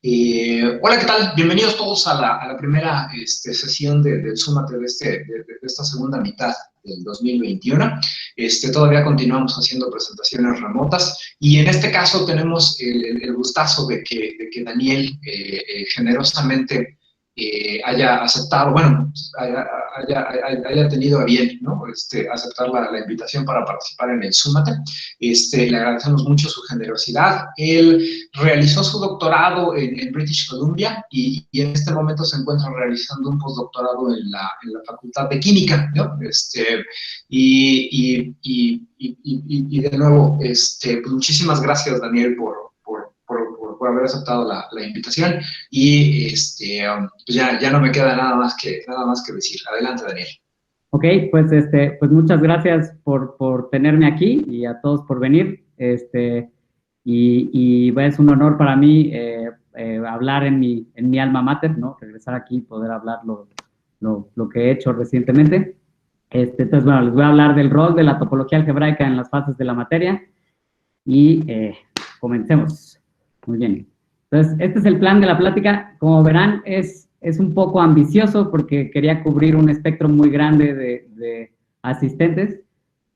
Hola, ¿qué tal? Bienvenidos todos a la primera sesión del Súmate de esta segunda mitad del 2021. Todavía continuamos haciendo presentaciones remotas y en este caso tenemos el gustazo de que Daniel generosamente haya aceptado, bueno, haya tenido a bien, ¿no? Aceptar la invitación para participar en el Súmate. Le agradecemos mucho su generosidad. Él realizó su doctorado en British Columbia y en este momento se encuentra realizando un postdoctorado en la Facultad de Química, ¿no? Y de nuevo, pues muchísimas gracias, Daniel, por haber aceptado la invitación y pues ya no me queda nada más que decir. Adelante, Daniel. Ok, pues muchas gracias por tenerme aquí y a todos por venir. Bueno, es un honor para mí hablar en mi alma mater, ¿no? Regresar aquí y poder hablar lo que he hecho recientemente. Entonces, bueno, les voy a hablar del rol de la topología algebraica en las fases de la materia y comencemos. Muy bien. Entonces, este es el plan de la plática. Como verán, es un poco ambicioso porque quería cubrir un espectro muy grande de asistentes.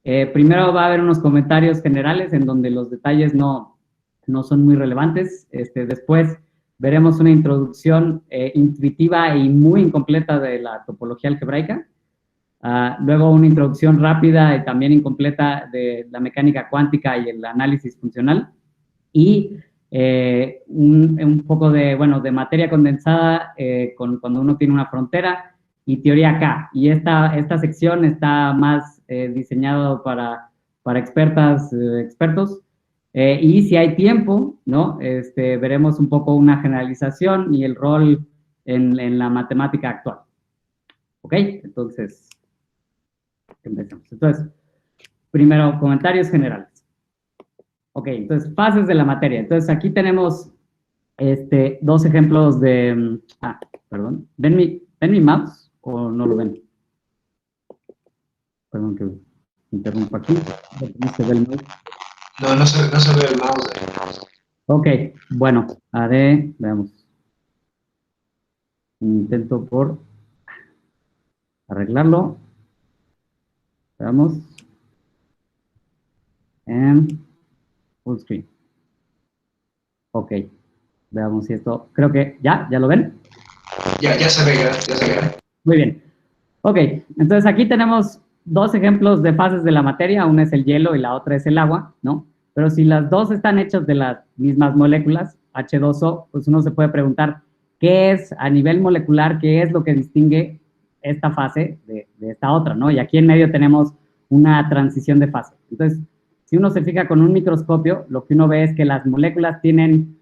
Primero va a haber unos comentarios generales en donde los detalles no son muy relevantes. Después veremos una introducción intuitiva y muy incompleta de la topología algebraica. Luego una introducción rápida y también incompleta de la mecánica cuántica y el análisis funcional. Y un poco de materia condensada cuando uno tiene una frontera y teoría K. Y esta sección está más diseñada para expertos. Y si hay tiempo, ¿no? Veremos un poco una generalización y el rol en la matemática actual. ¿Ok? Entonces, empecemos. Entonces, primero, comentarios generales. Ok, entonces, fases de la materia. Entonces, aquí tenemos dos ejemplos de... perdón. ¿Ven mi mouse o no lo ven? Perdón que interrumpo aquí. No se ve el mouse. No se ve el mouse. Ok, bueno, haré, veamos. Intento por arreglarlo. Veamos. En full screen. Ok, veamos si esto... Creo que ya lo ven. Ya se ve. Muy bien. Ok, entonces aquí tenemos dos ejemplos de fases de la materia, una es el hielo y la otra es el agua, ¿no? Pero si las dos están hechas de las mismas moléculas, H2O, pues uno se puede preguntar, ¿qué es a nivel molecular, qué es lo que distingue esta fase de esta otra, ¿no? Y aquí en medio tenemos una transición de fase. Entonces, si uno se fija con un microscopio, lo que uno ve es que las moléculas tienen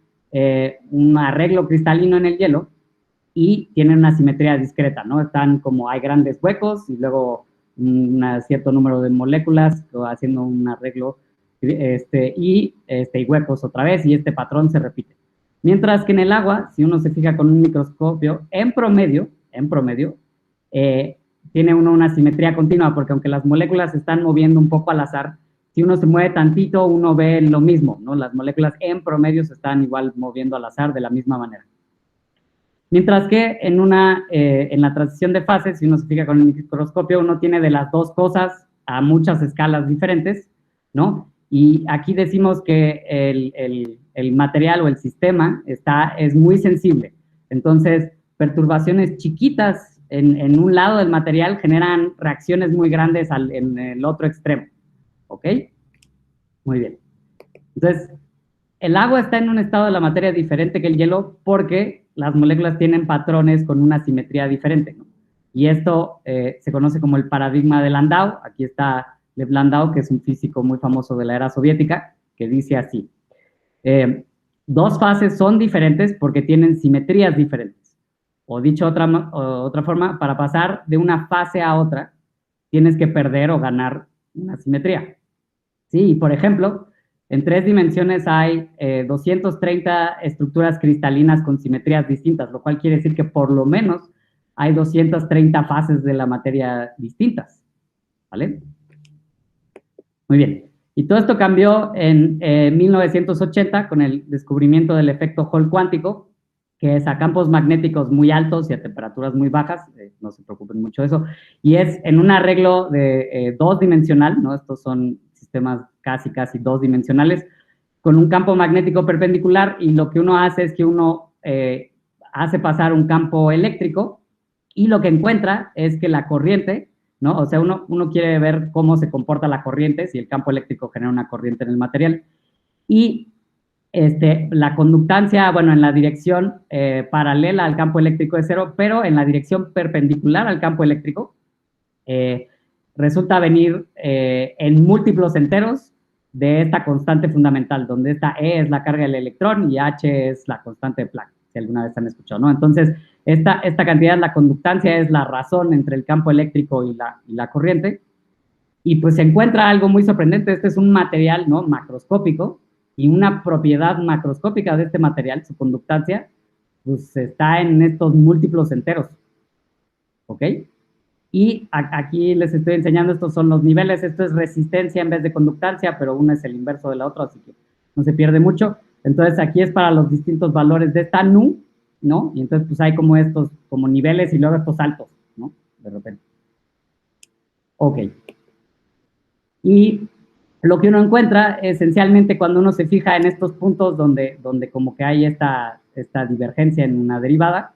un arreglo cristalino en el hielo, y tienen una simetría discreta, ¿no? Están como, hay grandes huecos y luego un cierto número de moléculas haciendo un arreglo y huecos otra vez y este patrón se repite. Mientras que en el agua, si uno se fija con un microscopio, en promedio, tiene uno una simetría continua porque aunque las moléculas se están moviendo un poco al azar, si uno se mueve tantito, uno ve lo mismo, ¿no? Las moléculas en promedio se están igual moviendo al azar de la misma manera. Mientras que en la transición de fases, si uno se fija con el microscopio, uno tiene de las dos cosas a muchas escalas diferentes, ¿no? Y aquí decimos que el material o el sistema es muy sensible. Entonces, perturbaciones chiquitas en un lado del material generan reacciones muy grandes en el otro extremo, ¿ok? Muy bien. Entonces, el agua está en un estado de la materia diferente que el hielo porque las moléculas tienen patrones con una simetría diferente, ¿no? Y esto se conoce como el paradigma de Landau. Aquí está Lev Landau, que es un físico muy famoso de la era soviética, que dice así. Dos fases son diferentes porque tienen simetrías diferentes. O dicho otra forma, para pasar de una fase a otra, tienes que perder o ganar una simetría. Sí, por ejemplo, en 3 dimensiones hay 230 estructuras cristalinas con simetrías distintas, lo cual quiere decir que por lo menos hay 230 fases de la materia distintas, ¿vale? Muy bien. Y todo esto cambió en 1980 con el descubrimiento del efecto Hall cuántico, que es a campos magnéticos muy altos y a temperaturas muy bajas, no se preocupen mucho de eso, y es en un arreglo de dos-dimensional, ¿no? Estos son sistemas casi dos-dimensionales, con un campo magnético perpendicular, y lo que uno hace es que uno hace pasar un campo eléctrico, y lo que encuentra es que la corriente, ¿no? O sea, uno quiere ver cómo se comporta la corriente, si el campo eléctrico genera una corriente en el material, y la conductancia, bueno, en la dirección paralela al campo eléctrico es cero, pero en la dirección perpendicular al campo eléctrico resulta venir en múltiplos enteros de esta constante fundamental, donde esta E es la carga del electrón y H es la constante de Planck, si alguna vez han escuchado, ¿no? Entonces, esta cantidad, la conductancia, es la razón entre el campo eléctrico y la corriente, y pues se encuentra algo muy sorprendente. Este es un material, ¿no?, macroscópico, y una propiedad macroscópica de este material, su conductancia, pues está en estos múltiplos enteros, ¿ok? Y aquí les estoy enseñando, estos son los niveles, esto es resistencia en vez de conductancia, pero uno es el inverso de la otra, así que no se pierde mucho. Entonces aquí es para los distintos valores de esta nu, ¿no? Y entonces pues hay como estos, como niveles y luego estos saltos, ¿no? De repente. Ok. Y lo que uno encuentra esencialmente cuando uno se fija en estos puntos donde como que hay esta divergencia en una derivada,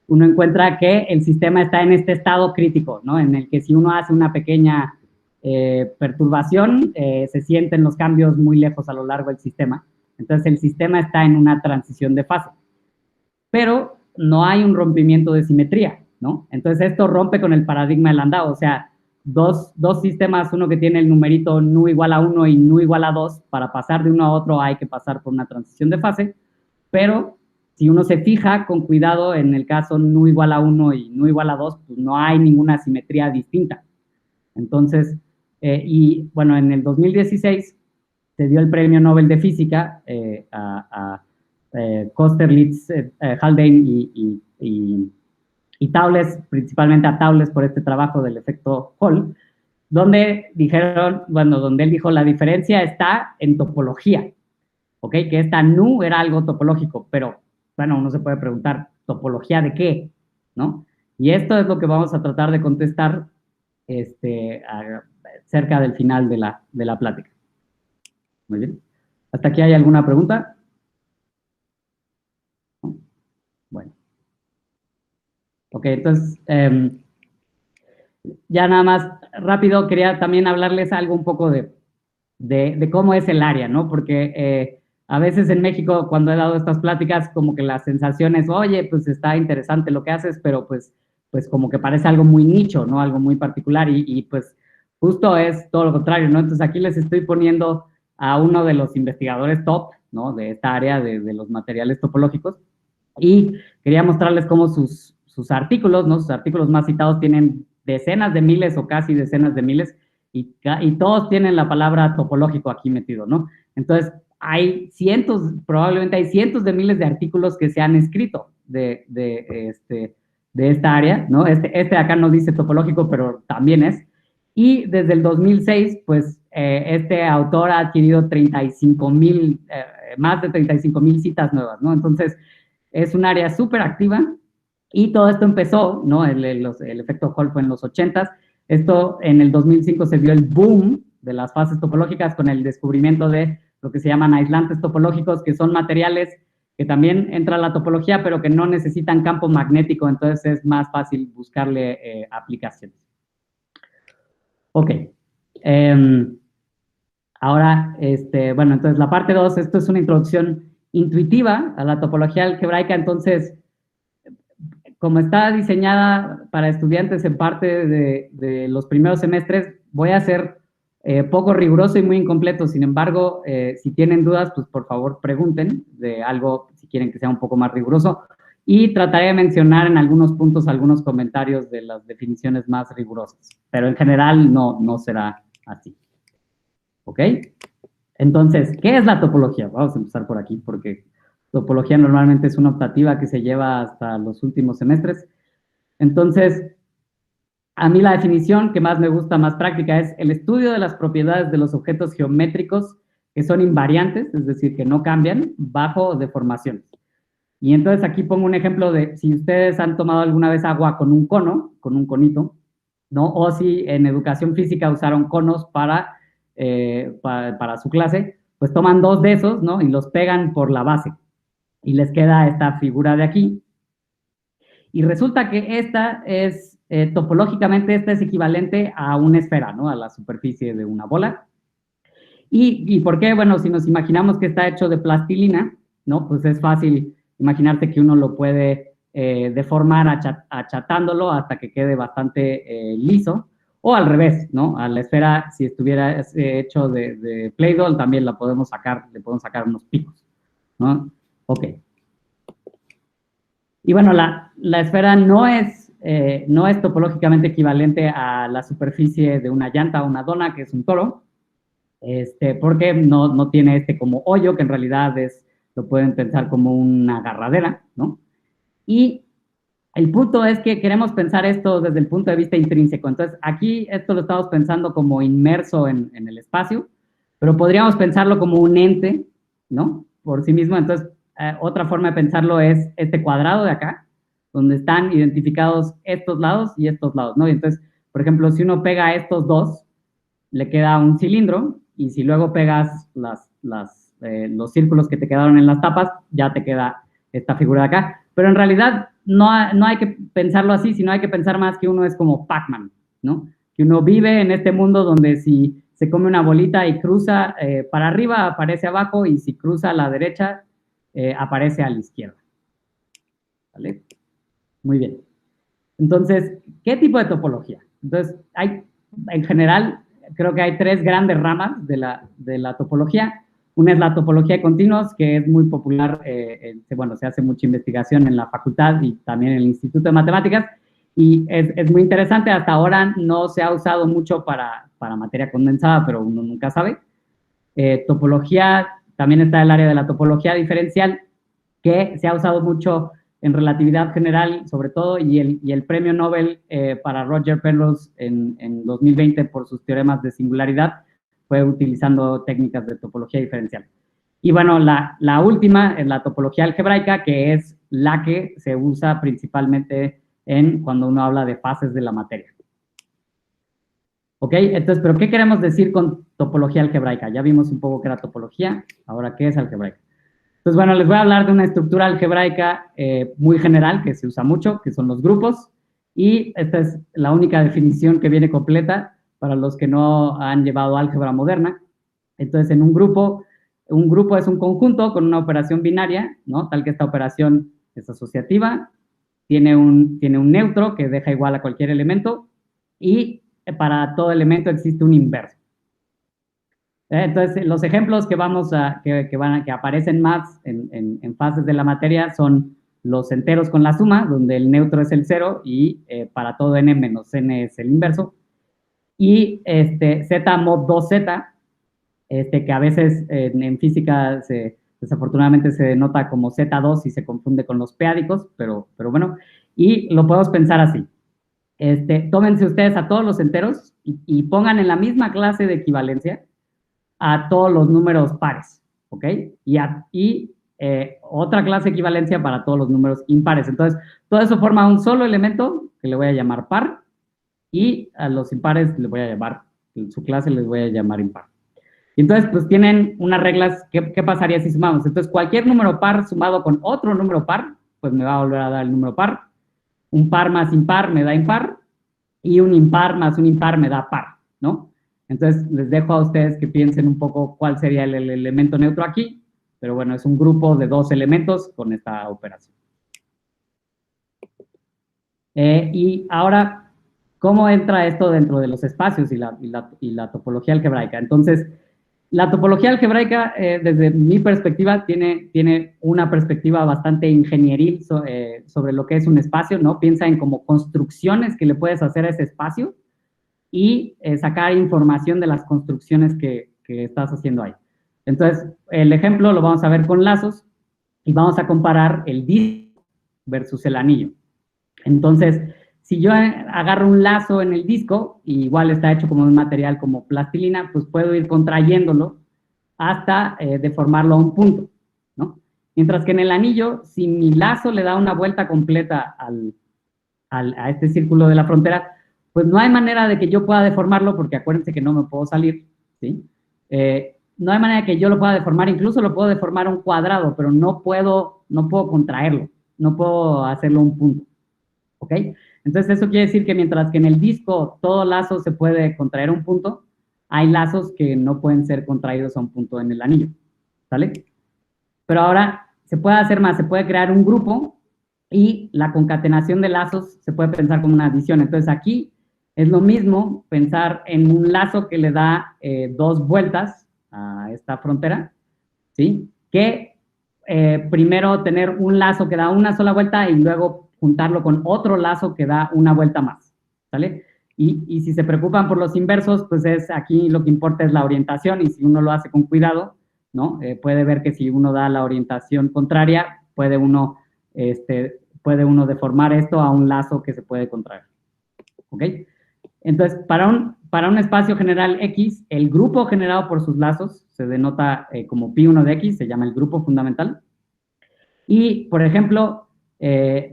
uno encuentra que el sistema está en este estado crítico, ¿no? En el que si uno hace una pequeña perturbación, se sienten los cambios muy lejos a lo largo del sistema. Entonces el sistema está en una transición de fase. Pero no hay un rompimiento de simetría, ¿no? Entonces esto rompe con el paradigma de Landau, o sea, dos sistemas, uno que tiene el numerito nu igual a 1 y nu igual a 2, para pasar de uno a otro hay que pasar por una transición de fase, pero si uno se fija con cuidado en el caso nu igual a 1 y nu igual a 2, pues no hay ninguna simetría distinta. Entonces, y bueno, en el 2016 se dio el premio Nobel de Física a Kosterlitz, Haldane y Taules, principalmente a Taules por este trabajo del efecto Hall, donde dijeron, bueno, donde él dijo, la diferencia está en topología, ¿ok? Que esta nu era algo topológico, pero, bueno, uno se puede preguntar, ¿topología de qué? ¿No? Y esto es lo que vamos a tratar de contestar cerca del final de la plática. Muy bien. ¿Hasta aquí hay alguna pregunta? Bueno. Ok, entonces, ya nada más rápido, quería también hablarles algo un poco de cómo es el área, ¿no? Porque a veces en México, cuando he dado estas pláticas, como que la sensación es, oye, pues está interesante lo que haces, pero pues como que parece algo muy nicho, ¿no? Algo muy particular, y pues justo es todo lo contrario, ¿no? Entonces aquí les estoy poniendo a uno de los investigadores top, ¿no?, de esta área de los materiales topológicos, y quería mostrarles cómo sus artículos, ¿no?, sus artículos más citados tienen decenas de miles o casi decenas de miles, y todos tienen la palabra topológico aquí metido, ¿no? Entonces, hay probablemente hay cientos de miles de artículos que se han escrito de esta área, ¿no? Este acá no dice topológico, pero también es. Y desde el 2006, pues, este autor ha adquirido 35,000, más de 35,000 citas nuevas, ¿no? Entonces, es un área súper activa, y todo esto empezó, ¿no? El efecto Hall fue en los 80s. Esto, en el 2005 se dio el boom de las fases topológicas con el descubrimiento de lo que se llaman aislantes topológicos, que son materiales que también entran a la topología, pero que no necesitan campo magnético, entonces es más fácil buscarle aplicaciones. Ok. Ahora, bueno, entonces la parte 2, esto es una introducción intuitiva a la topología algebraica. Entonces, como está diseñada para estudiantes en parte de los primeros semestres, voy a ser poco riguroso y muy incompleto. Sin embargo, si tienen dudas, pues por favor pregunten de algo, si quieren que sea un poco más riguroso, y trataré de mencionar en algunos puntos algunos comentarios de las definiciones más rigurosas, pero en general no será así. ¿Ok? Entonces, ¿qué es la topología? Vamos a empezar por aquí, porque topología normalmente es una optativa que se lleva hasta los últimos semestres. Entonces, a mí la definición que más me gusta, más práctica, es el estudio de las propiedades de los objetos geométricos que son invariantes, es decir, que no cambian, bajo deformaciones. Y entonces aquí pongo un ejemplo de si ustedes han tomado alguna vez agua con un cono, con un conito, ¿no? O si en educación física usaron conos para su clase, pues toman 2 de esos, ¿no? Y los pegan por la base. Y les queda esta figura de aquí. Y resulta que esta es, topológicamente, esta es equivalente a una esfera, ¿no? A la superficie de una bola. ¿Y por qué? Bueno, si nos imaginamos que está hecho de plastilina, ¿no? Pues es fácil imaginarse que uno lo puede deformar achatándolo hasta que quede bastante liso, o al revés, ¿no? A la esfera, si estuviera hecho de Play-Doh, también la podemos sacar, le podemos sacar unos picos, ¿no? Ok. Y bueno, la esfera no es topológicamente equivalente a la superficie de una llanta o una dona, que es un toro, porque no tiene como hoyo, que en realidad lo pueden pensar como una agarradera, ¿no? Y el punto es que queremos pensar esto desde el punto de vista intrínseco. Entonces, aquí esto lo estamos pensando como inmerso en el espacio, pero podríamos pensarlo como un ente, ¿no? Por sí mismo. Entonces, otra forma de pensarlo es este cuadrado de acá, donde están identificados estos lados y estos lados, ¿no? Y entonces, por ejemplo, si uno pega estos dos, le queda un cilindro, y si luego pegas los círculos que te quedaron en las tapas, ya te queda esta figura de acá. Pero en realidad no hay que pensarlo así, sino hay que pensar más que uno es como Pac-Man, ¿no? Que uno vive en este mundo donde si se come una bolita y cruza para arriba, aparece abajo, y si cruza a la derecha, aparece a la izquierda. ¿Vale? Muy bien. Entonces, ¿qué tipo de topología? Entonces, en general, creo que hay 3 grandes ramas de la topología. Una es la topología de continuos, que es muy popular, bueno, se hace mucha investigación en la facultad y también en el Instituto de Matemáticas, y es muy interesante. Hasta ahora no se ha usado mucho para materia condensada, pero uno nunca sabe. Topología, también está el área de la topología diferencial, que se ha usado mucho en relatividad general, sobre todo, y el premio Nobel para Roger Penrose en 2020 por sus teoremas de singularidad fue utilizando técnicas de topología diferencial. Y bueno, la última es la topología algebraica, que es la que se usa principalmente cuando uno habla de fases de la materia. ¿Ok? Entonces, ¿pero qué queremos decir con topología algebraica? Ya vimos un poco qué era topología, ahora, ¿qué es algebraica? Pues bueno, les voy a hablar de una estructura algebraica muy general que se usa mucho, que son los grupos, y esta es la única definición que viene completa para los que no han llevado álgebra moderna. Entonces, en un grupo es un conjunto con una operación binaria, ¿no? Tal que esta operación es asociativa, tiene un neutro que deja igual a cualquier elemento, y para todo elemento existe un inverso. Entonces, los ejemplos que aparecen más en fases de la materia son los enteros con la suma, donde el neutro es el 0 y para todo n menos n es el inverso. Y z mod 2z, que a veces en física desafortunadamente se denota como z2 y se confunde con los p-ádicos, pero bueno, y lo podemos pensar así. Tómense ustedes a todos los enteros y pongan en la misma clase de equivalencia a todos los números pares, ¿ok? Y otra clase de equivalencia para todos los números impares. Entonces, todo eso forma un solo elemento que le voy a llamar par, y a los impares les voy a llamar, en su clase les voy a llamar impar. Y entonces, pues tienen unas reglas. ¿Qué pasaría si sumamos? Entonces, cualquier número par sumado con otro número par, pues me va a volver a dar el número par. Un par más impar me da impar, y un impar más un impar me da par, ¿no? Entonces, les dejo a ustedes que piensen un poco cuál sería el elemento neutro aquí, pero bueno, es un grupo de 2 elementos con esta operación. Y ahora, ¿cómo entra esto dentro de los espacios y la topología algebraica? Entonces, la topología algebraica, desde mi perspectiva, tiene una perspectiva bastante ingenieril sobre lo que es un espacio, ¿no? Piensa en como construcciones que le puedes hacer a ese espacio, y sacar información de las construcciones que estás haciendo ahí. Entonces, el ejemplo lo vamos a ver con lazos, y vamos a comparar el disco versus el anillo. Entonces, si yo agarro un lazo en el disco, y igual está hecho como un material como plastilina, pues puedo ir contrayéndolo hasta deformarlo a un punto, ¿no? Mientras que en el anillo, si mi lazo le da una vuelta completa a este círculo de la frontera, pues no hay manera de que yo pueda deformarlo, porque acuérdense que no me puedo salir, ¿sí? No hay manera de que yo lo pueda deformar, incluso lo puedo deformar a un cuadrado, pero no puedo contraerlo, no puedo hacerlo un punto, ¿ok? Entonces eso quiere decir que mientras que en el disco todo lazo se puede contraer a un punto, hay lazos que no pueden ser contraídos a un punto en el anillo, ¿sale? Pero ahora se puede hacer más, se puede crear un grupo y la concatenación de lazos se puede pensar como una adición. Entonces aquí es lo mismo pensar en un lazo que le da 2 vueltas a esta frontera, ¿sí? Que primero tener un lazo que da una sola vuelta y luego juntarlo con otro lazo que da una vuelta más, ¿sale? Y si se preocupan por los inversos, pues aquí lo que importa es la orientación, y si uno lo hace con cuidado, ¿no? Puede ver que si uno da la orientación contraria, puede uno deformar esto a un lazo que se puede contraer, ¿ok? Entonces, para un espacio general X, el grupo generado por sus lazos se denota como pi1 de X, se llama el grupo fundamental. Y, por ejemplo,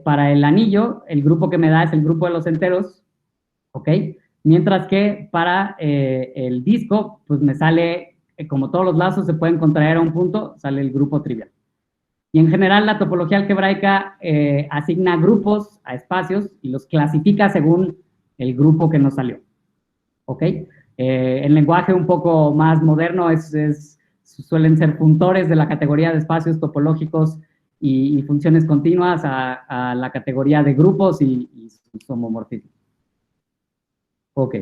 para el anillo, el grupo que me da es el grupo de los enteros, ¿ok? Mientras que para el disco, pues me sale, como todos los lazos se pueden contraer a un punto, sale el grupo trivial. Y en general la topología algebraica asigna grupos a espacios y los clasifica según el grupo que nos salió, ¿ok? En lenguaje un poco más moderno suelen ser funtores de la categoría de espacios topológicos y funciones continuas a la categoría de grupos y sus homomorfismos. Ok.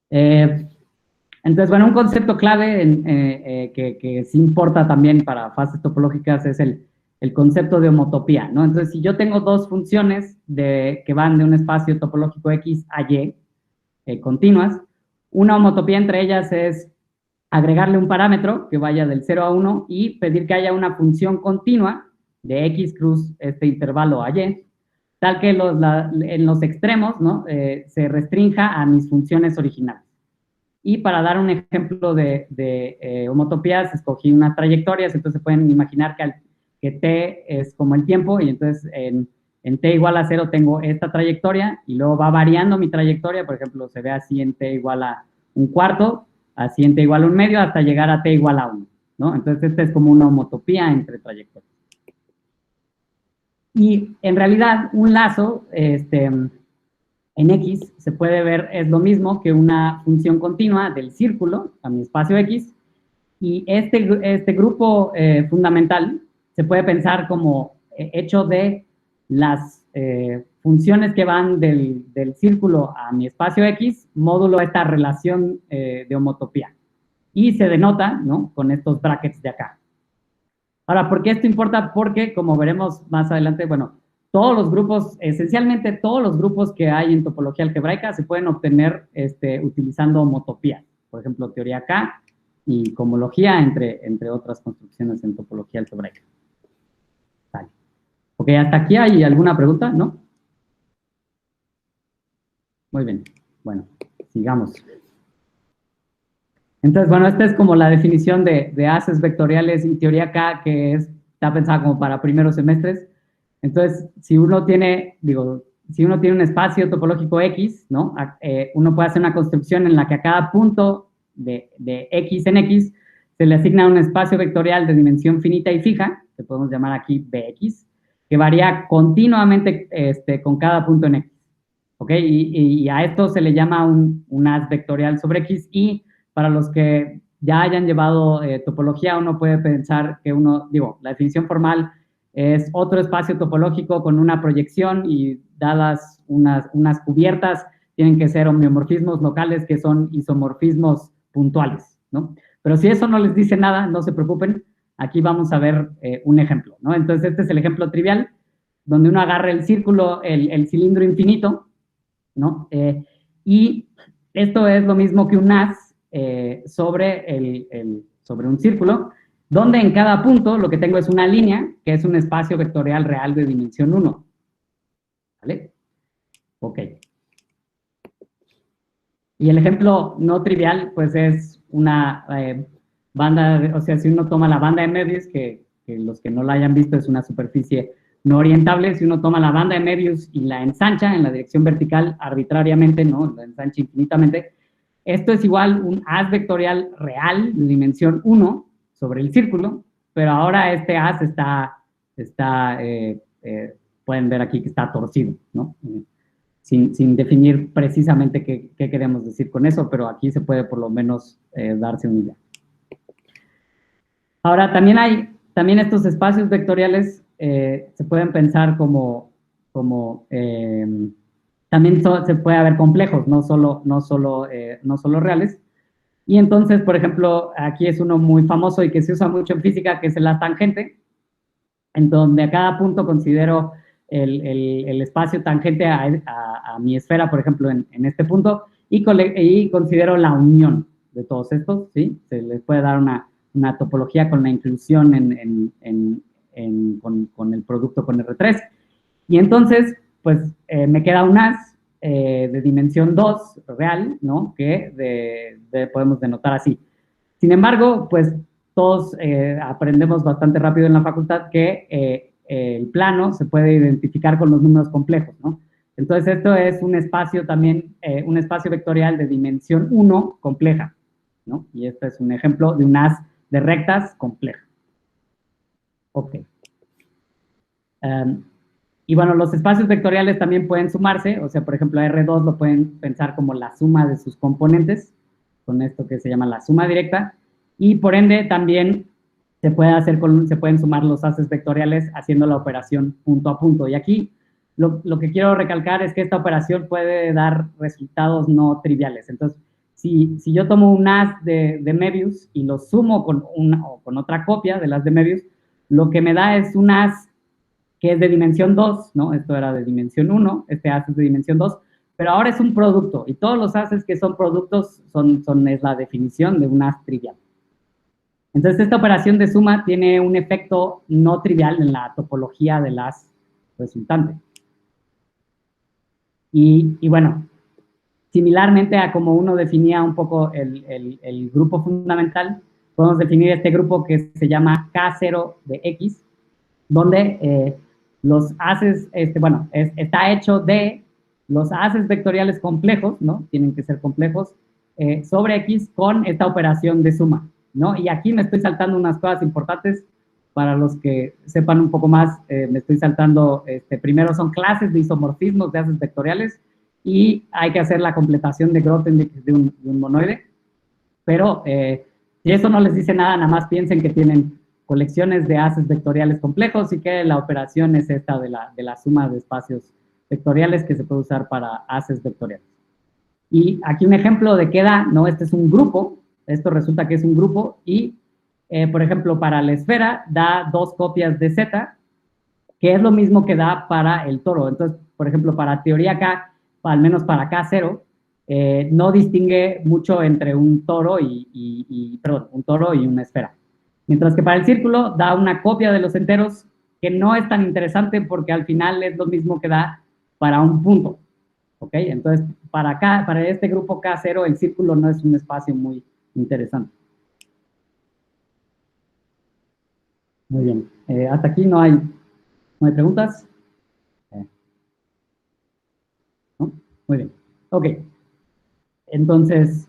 Entonces, bueno, un concepto clave que sí importa también para fases topológicas es el concepto de homotopía, ¿no? Entonces, si yo tengo 2 funciones que van de un espacio topológico X a Y, continuas, una homotopía entre ellas es agregarle un parámetro que vaya del 0 a 1 y pedir que haya una función continua de X cruz este intervalo a Y, tal que en los extremos, ¿no? Se restrinja a mis funciones originales. Y para dar un ejemplo de homotopías, escogí unas trayectorias, entonces pueden imaginar que t es como el tiempo, y entonces en t igual a 0 tengo esta trayectoria, y luego va variando mi trayectoria, por ejemplo, se ve así en t igual a 1/4, así en t igual a 1/2, hasta llegar a t igual a 1, ¿no? Entonces esta es como una homotopía entre trayectorias. Y en realidad un lazo, en X se puede ver, es lo mismo que una función continua del círculo a mi espacio X, y este grupo fundamental se puede pensar como hecho de las funciones que van del círculo a mi espacio X, módulo esta relación de homotopía. Y se denota, ¿no?, con estos brackets de acá. Ahora, ¿por qué esto importa? Porque, como veremos más adelante, bueno, todos los grupos, esencialmente todos los grupos que hay en topología algebraica se pueden obtener utilizando homotopía. Por ejemplo, teoría K y cohomología, entre otras construcciones en topología algebraica. Vale. Ok, ¿hasta aquí hay alguna pregunta? ¿No? Muy bien. Bueno, sigamos. Entonces, bueno, esta es como la definición de haces vectoriales y teoría K, que está pensada como para primeros semestres. Entonces, si uno tiene un espacio topológico X, ¿no? Uno puede hacer una construcción en la que a cada punto de X en X se le asigna un espacio vectorial de dimensión finita y fija, que podemos llamar aquí Bx, que varía continuamente con cada punto en X, ¿ok? Y a esto se le llama un haz vectorial sobre X, y para los que ya hayan llevado topología, uno puede pensar que la definición formal es otro espacio topológico con una proyección, y dadas unas cubiertas, tienen que ser homeomorfismos locales, que son isomorfismos puntuales, ¿no? Pero si eso no les dice nada, no se preocupen, aquí vamos a ver un ejemplo, ¿no? Entonces, este es el ejemplo trivial, donde uno agarra el círculo, el cilindro infinito, ¿no? Y esto es lo mismo que un haz sobre un círculo, donde en cada punto lo que tengo es una línea, que es un espacio vectorial real de dimensión 1. ¿Vale? Ok. Y el ejemplo no trivial, pues es una banda, o sea, si uno toma la banda de Möbius, que que los que no la hayan visto, es una superficie no orientable. Si uno toma la banda de Möbius y la ensancha en la dirección vertical arbitrariamente, ¿no? La ensancha infinitamente, esto es igual un haz vectorial real de dimensión 1 sobre el círculo, pero ahora este haz pueden ver aquí que está torcido, ¿no? Sin definir precisamente qué queremos decir con eso, pero aquí se puede por lo menos darse una idea. Ahora, también estos espacios vectoriales se pueden pensar también se puede ver complejos, no solo reales. Y entonces, por ejemplo, aquí es uno muy famoso y que se usa mucho en física, que es el haz tangente, en donde a cada punto considero el espacio tangente a mi esfera, por ejemplo, en este punto, y considero la unión de todos estos, ¿sí? Se les puede dar una topología con la inclusión con el producto con R3. Y entonces, pues, me queda un haz de dimensión 2 real, ¿no? Que podemos denotar así. Sin embargo, pues, todos aprendemos bastante rápido en la facultad que el plano se puede identificar con los números complejos, ¿no? Entonces, esto es un espacio también, un espacio vectorial de dimensión 1 compleja, ¿no? Y este es un ejemplo de un haz de rectas compleja. Ok. Y bueno, los espacios vectoriales también pueden sumarse, o sea, por ejemplo, R2 lo pueden pensar como la suma de sus componentes, con esto que se llama la suma directa, y por ende también se pueden sumar los haces vectoriales haciendo la operación punto a punto. Y aquí lo que quiero recalcar es que esta operación puede dar resultados no triviales. Entonces, si yo tomo un haz de Möbius y lo sumo con otra copia del haz de Möbius, lo que me da es un haz que es de dimensión 2, ¿no? Esto era de dimensión 1, este haz es de dimensión 2, pero ahora es un producto, y todos los haces que son productos es la definición de un haz trivial. Entonces, esta operación de suma tiene un efecto no trivial en la topología del haz resultante. Y bueno, similarmente a como uno definía un poco el grupo fundamental, podemos definir este grupo que se llama K0 de X, donde los haces, está hecho de los haces vectoriales complejos, ¿no? Tienen que ser complejos, sobre X con esta operación de suma, ¿no? Y aquí me estoy saltando unas cosas importantes para los que sepan un poco más. Me estoy saltando, primero son clases de isomorfismos de haces vectoriales y hay que hacer la completación de Grothendieck de un monoide, pero si eso no les dice nada, nada más piensen que tienen colecciones de haces vectoriales complejos y que la operación es esta de la suma de espacios vectoriales que se puede usar para haces vectoriales. Y aquí un ejemplo de qué da, ¿no? Este es un grupo, esto resulta que es un grupo y, por ejemplo, para la esfera da 2 copias de Z, que es lo mismo que da para el toro. Entonces, por ejemplo, para teoría K, al menos para K0, no distingue mucho entre un toro un toro y una esfera. Mientras que para el círculo da una copia de los enteros, que no es tan interesante porque al final es lo mismo que da para un punto. ¿Ok? Entonces, para este grupo K0, el círculo no es un espacio muy interesante. Muy bien. Hasta aquí no hay preguntas. ¿No? Muy bien. Ok. Entonces,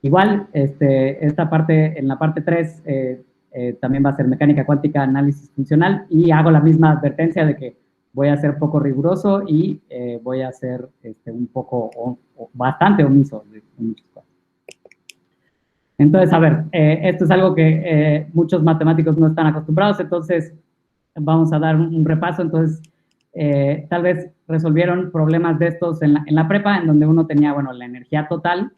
igual, esta parte, en la parte 3, también va a ser mecánica cuántica, análisis funcional, y hago la misma advertencia de que voy a ser poco riguroso y voy a ser un poco, bastante omiso de muchas cosas. Entonces, a ver, esto es algo que muchos matemáticos no están acostumbrados, entonces vamos a dar un repaso. Entonces, tal vez resolvieron problemas de estos en la prepa, en donde uno tenía, bueno, la energía total,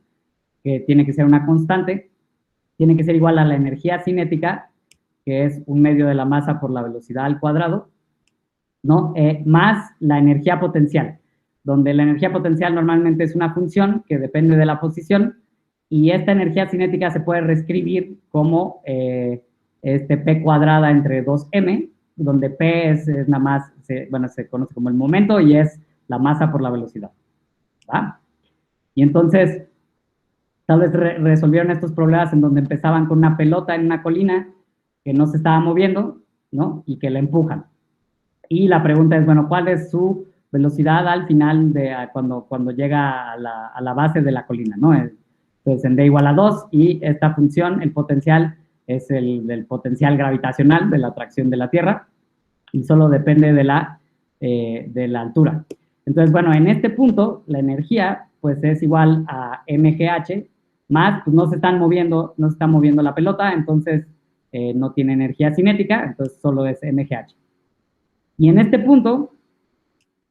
que tiene que ser una constante, tiene que ser igual a la energía cinética, que es un medio de la masa por la velocidad al cuadrado, ¿no? Más la energía potencial, donde la energía potencial normalmente es una función que depende de la posición, y esta energía cinética se puede reescribir como P cuadrada entre 2m, donde P es nada más, se conoce como el momento y es la masa por la velocidad, ¿va? Y entonces, tal vez resolvieron estos problemas en donde empezaban con una pelota en una colina, que no se estaba moviendo, ¿no? Y que la empujan. Y la pregunta es, bueno, ¿cuál es su velocidad al final de cuando llega a la base de la colina, ¿no? Entonces, en D igual a 2, y esta función, el potencial, es el potencial gravitacional de la atracción de la Tierra, y solo depende de la altura. Entonces, bueno, en este punto, la energía, pues, es igual a mgh, más, pues, no se está moviendo la pelota, entonces no tiene energía cinética, entonces solo es mgh. Y en este punto,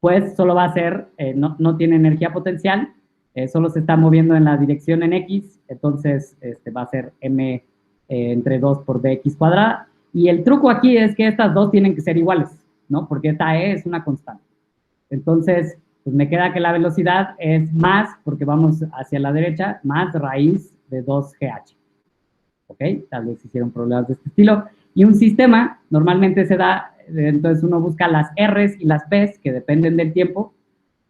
pues, solo va a ser, no tiene energía potencial, solo se está moviendo en la dirección en x, entonces va a ser m entre 2 por dx cuadrada. Y el truco aquí es que estas dos tienen que ser iguales, ¿no? Porque esta e es una constante. Entonces, pues me queda que la velocidad es más, porque vamos hacia la derecha, más raíz de 2gh. ¿Ok? Tal vez hicieron problemas de este estilo. Y un sistema normalmente se da, entonces uno busca las R's y las B's, que dependen del tiempo,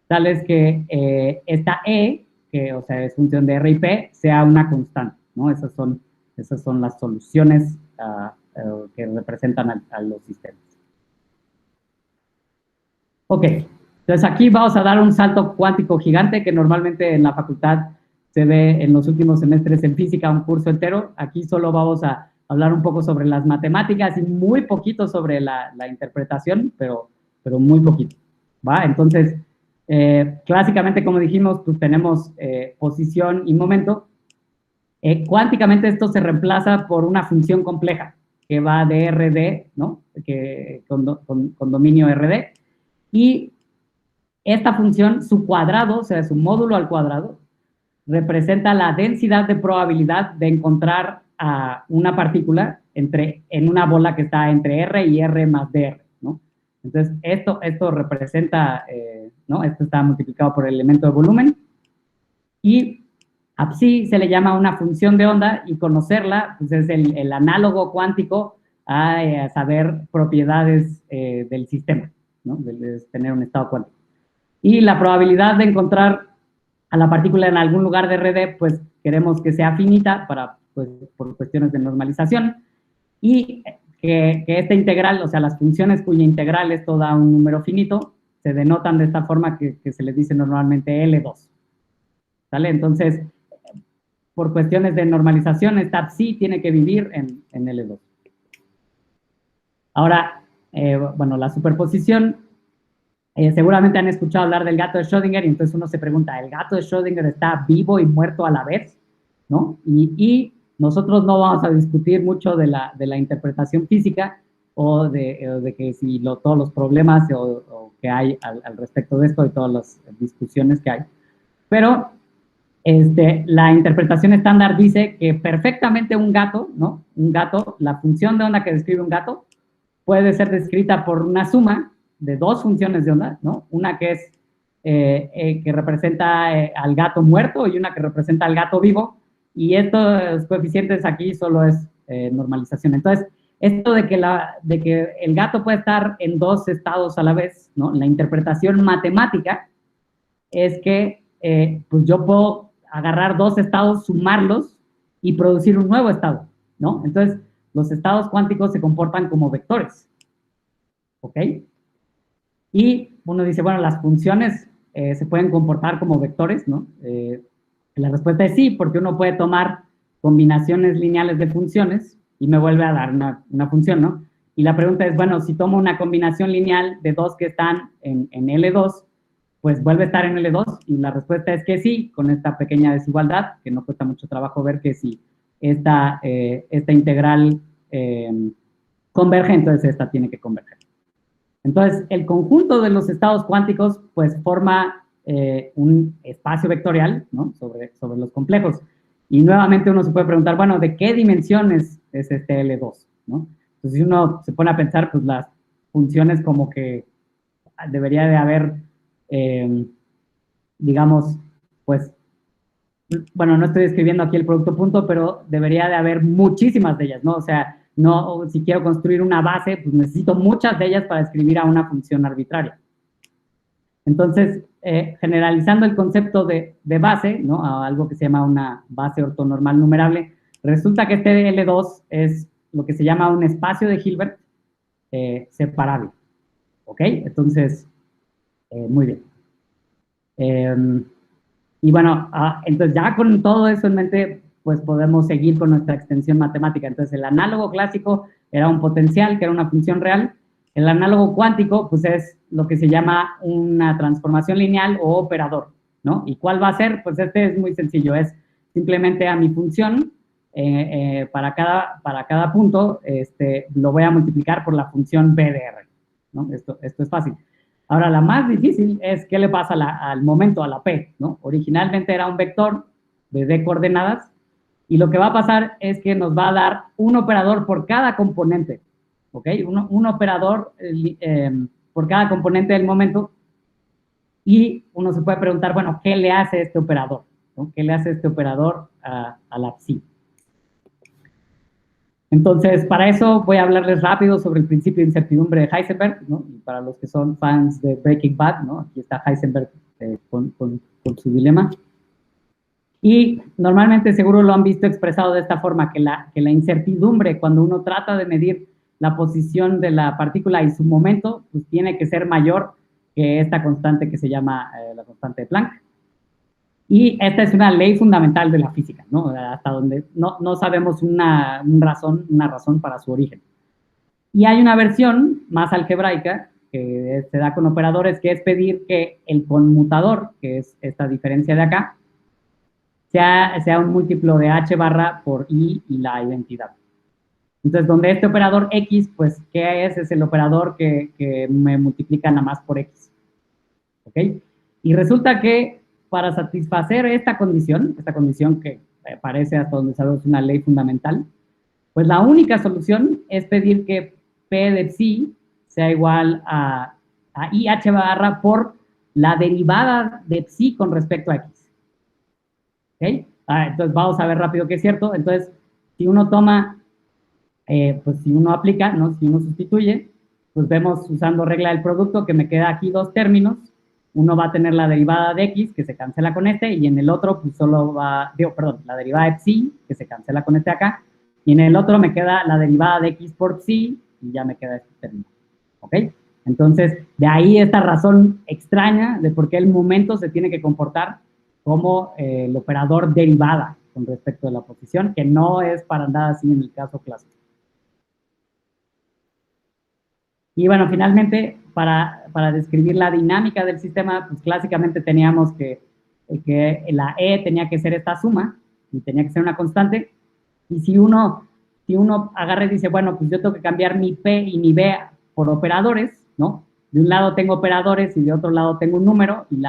tales que esta E, que o sea es función de R y P, sea una constante, ¿no? Esas son las soluciones que representan a los sistemas. Ok, entonces aquí vamos a dar un salto cuántico gigante que normalmente en la facultad se ve en los últimos semestres en física, un curso entero. Aquí solo vamos a hablar un poco sobre las matemáticas y muy poquito sobre la interpretación, pero muy poquito, ¿va? Entonces, clásicamente, como dijimos, pues tenemos posición y momento. Cuánticamente esto se reemplaza por una función compleja que va de RD, ¿no? Con dominio RD. Y esta función, su cuadrado, o sea, su módulo al cuadrado, representa la densidad de probabilidad de encontrar a una partícula en una bola que está entre R y R más dr, ¿no? Entonces, esto representa, ¿no? Esto está multiplicado por el elemento de volumen. Y así se le llama una función de onda, y conocerla pues es el análogo cuántico a saber propiedades del sistema, ¿no? De tener un estado cuántico. Y la probabilidad de encontrar a la partícula en algún lugar de RD, pues queremos que sea finita pues, por cuestiones de normalización, y que esta integral, o sea, las funciones cuya integral esto da un número finito, se denotan de esta forma que se les dice normalmente L2. ¿Sale? Entonces, por cuestiones de normalización, esta psi tiene que vivir en L2. Ahora, bueno, la superposición, seguramente han escuchado hablar del gato de Schrödinger, y entonces uno se pregunta, ¿el gato de Schrödinger está vivo y muerto a la vez? ¿No? Y nosotros no vamos a discutir mucho de la interpretación física o de que si todos los problemas o que hay al respecto de esto y todas las discusiones que hay. Pero la interpretación estándar dice que perfectamente un gato, ¿no? Un gato, la función de onda que describe un gato puede ser descrita por una suma de dos funciones de onda, ¿no? Una que es que representa al gato muerto y una que representa al gato vivo, y estos coeficientes aquí solo es normalización. Entonces, esto de que el gato puede estar en dos estados a la vez, ¿no? La interpretación matemática es que pues yo puedo agarrar dos estados, sumarlos y producir un nuevo estado, ¿no? Entonces, los estados cuánticos se comportan como vectores, ¿ok? Y uno dice, bueno, las funciones se pueden comportar como vectores, ¿no? La respuesta es sí, porque uno puede tomar combinaciones lineales de funciones y me vuelve a dar una función, ¿no? Y la pregunta es, bueno, si tomo una combinación lineal de dos que están en L2, pues vuelve a estar en L2, y la respuesta es que sí, con esta pequeña desigualdad, que no cuesta mucho trabajo ver que si esta integral converge, entonces esta tiene que converger. Entonces, el conjunto de los estados cuánticos, pues, forma un espacio vectorial, ¿no? sobre los complejos. Y nuevamente uno se puede preguntar, bueno, ¿de qué dimensiones es este L2? ¿No? Entonces, si uno se pone a pensar, pues, las funciones como que debería de haber, digamos, pues, bueno, no estoy escribiendo aquí el producto punto, pero debería de haber muchísimas de ellas, ¿no? O sea, no, si quiero construir una base, pues necesito muchas de ellas para escribir a una función arbitraria. Entonces, generalizando el concepto de base, ¿no? A algo que se llama una base ortonormal numerable, resulta que este L2 es lo que se llama un espacio de Hilbert separable. ¿Ok? Entonces, muy bien. Y bueno, entonces ya con todo eso en mente, pues podemos seguir con nuestra extensión matemática. Entonces, el análogo clásico era un potencial, que era una función real. El análogo cuántico, pues es lo que se llama una transformación lineal o operador, ¿no? ¿Y cuál va a ser? Pues este es muy sencillo, es simplemente a mi función, para cada punto, lo voy a multiplicar por la función b de r, ¿no? Esto es fácil. Ahora, la más difícil es qué le pasa al momento, a la P, ¿no? Originalmente era un vector de D coordenadas, y lo que va a pasar es que nos va a dar un operador por cada componente, ¿ok? Un operador por cada componente del momento, y uno se puede preguntar, bueno, ¿qué le hace este operador? ¿No? ¿Qué le hace este operador a la psi? Entonces, para eso voy a hablarles rápido sobre el principio de incertidumbre de Heisenberg, ¿no? Y para los que son fans de Breaking Bad, ¿no? Aquí está Heisenberg con su dilema. Y normalmente seguro lo han visto expresado de esta forma, que la incertidumbre, cuando uno trata de medir la posición de la partícula y su momento, pues tiene que ser mayor que esta constante que se llama la constante de Planck. Y esta es una ley fundamental de la física, ¿no? Hasta donde no sabemos una razón para su origen. Y hay una versión más algebraica que se da con operadores, que es pedir que el conmutador, que es esta diferencia de acá, sea un múltiplo de h barra por i y la identidad. Entonces, donde este operador x, pues, ¿qué es? Es el operador que me multiplica nada más por x. ¿Ok? Y resulta que para satisfacer esta condición que parece hasta donde sabemos una ley fundamental, pues la única solución es pedir que P de psi sea igual a IH barra por la derivada de psi con respecto a X. ¿Ok? Entonces vamos a ver rápido que es cierto. Entonces, si uno toma, pues si uno aplica, ¿no? Si uno sustituye, pues vemos usando regla del producto que me queda aquí dos términos. Uno va a tener la derivada de X, que se cancela con este, y en el otro, pues solo la derivada de psi, que se cancela con este acá, y en el otro me queda la derivada de X por psi, y ya me queda este término. ¿Ok? Entonces, de ahí esta razón extraña de por qué el momento se tiene que comportar como el operador derivada con respecto a la posición, que no es para nada así en el caso clásico. Y bueno, finalmente, para describir la dinámica del sistema, pues clásicamente teníamos que la E tenía que ser esta suma, y tenía que ser una constante, y si uno agarra y dice, bueno, pues yo tengo que cambiar mi P y mi B por operadores, ¿no? De un lado tengo operadores y de otro lado tengo un número, y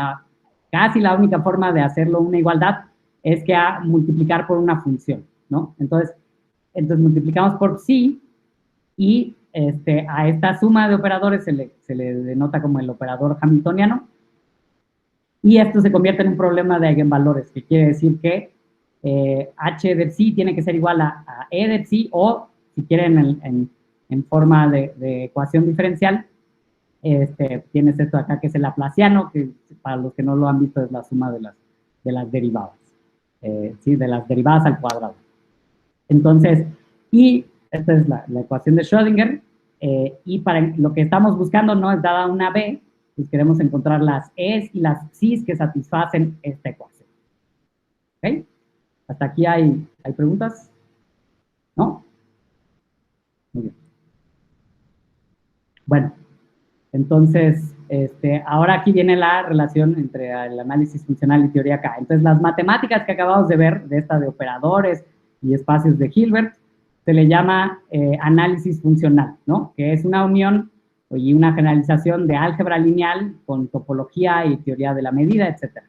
casi la única forma de hacerlo una igualdad es que multiplicar por una función, ¿no? Entonces multiplicamos por psi, y a esta suma de operadores se le denota como el operador hamiltoniano, y esto se convierte en un problema de eigenvalores, que quiere decir que h de psi tiene que ser igual a e de psi, o si quieren en forma de ecuación diferencial, tienes esto acá que es el laplaciano, que para los que no lo han visto es la suma de las derivadas, ¿sí? De las derivadas al cuadrado. Entonces, y esta es la ecuación de Schrödinger, y para lo que estamos buscando, ¿no? Es dada una B, pues queremos encontrar las E's y las Psi's que satisfacen esta ecuación. ¿Ok? ¿Hasta aquí hay preguntas? ¿No? Muy bien. Bueno, entonces, ahora aquí viene la relación entre el análisis funcional y teoría K. Entonces, las matemáticas que acabamos de ver, de esta de operadores y espacios de Hilbert, se le llama análisis funcional, ¿no? Que es una unión y una generalización de álgebra lineal con topología y teoría de la medida, etc.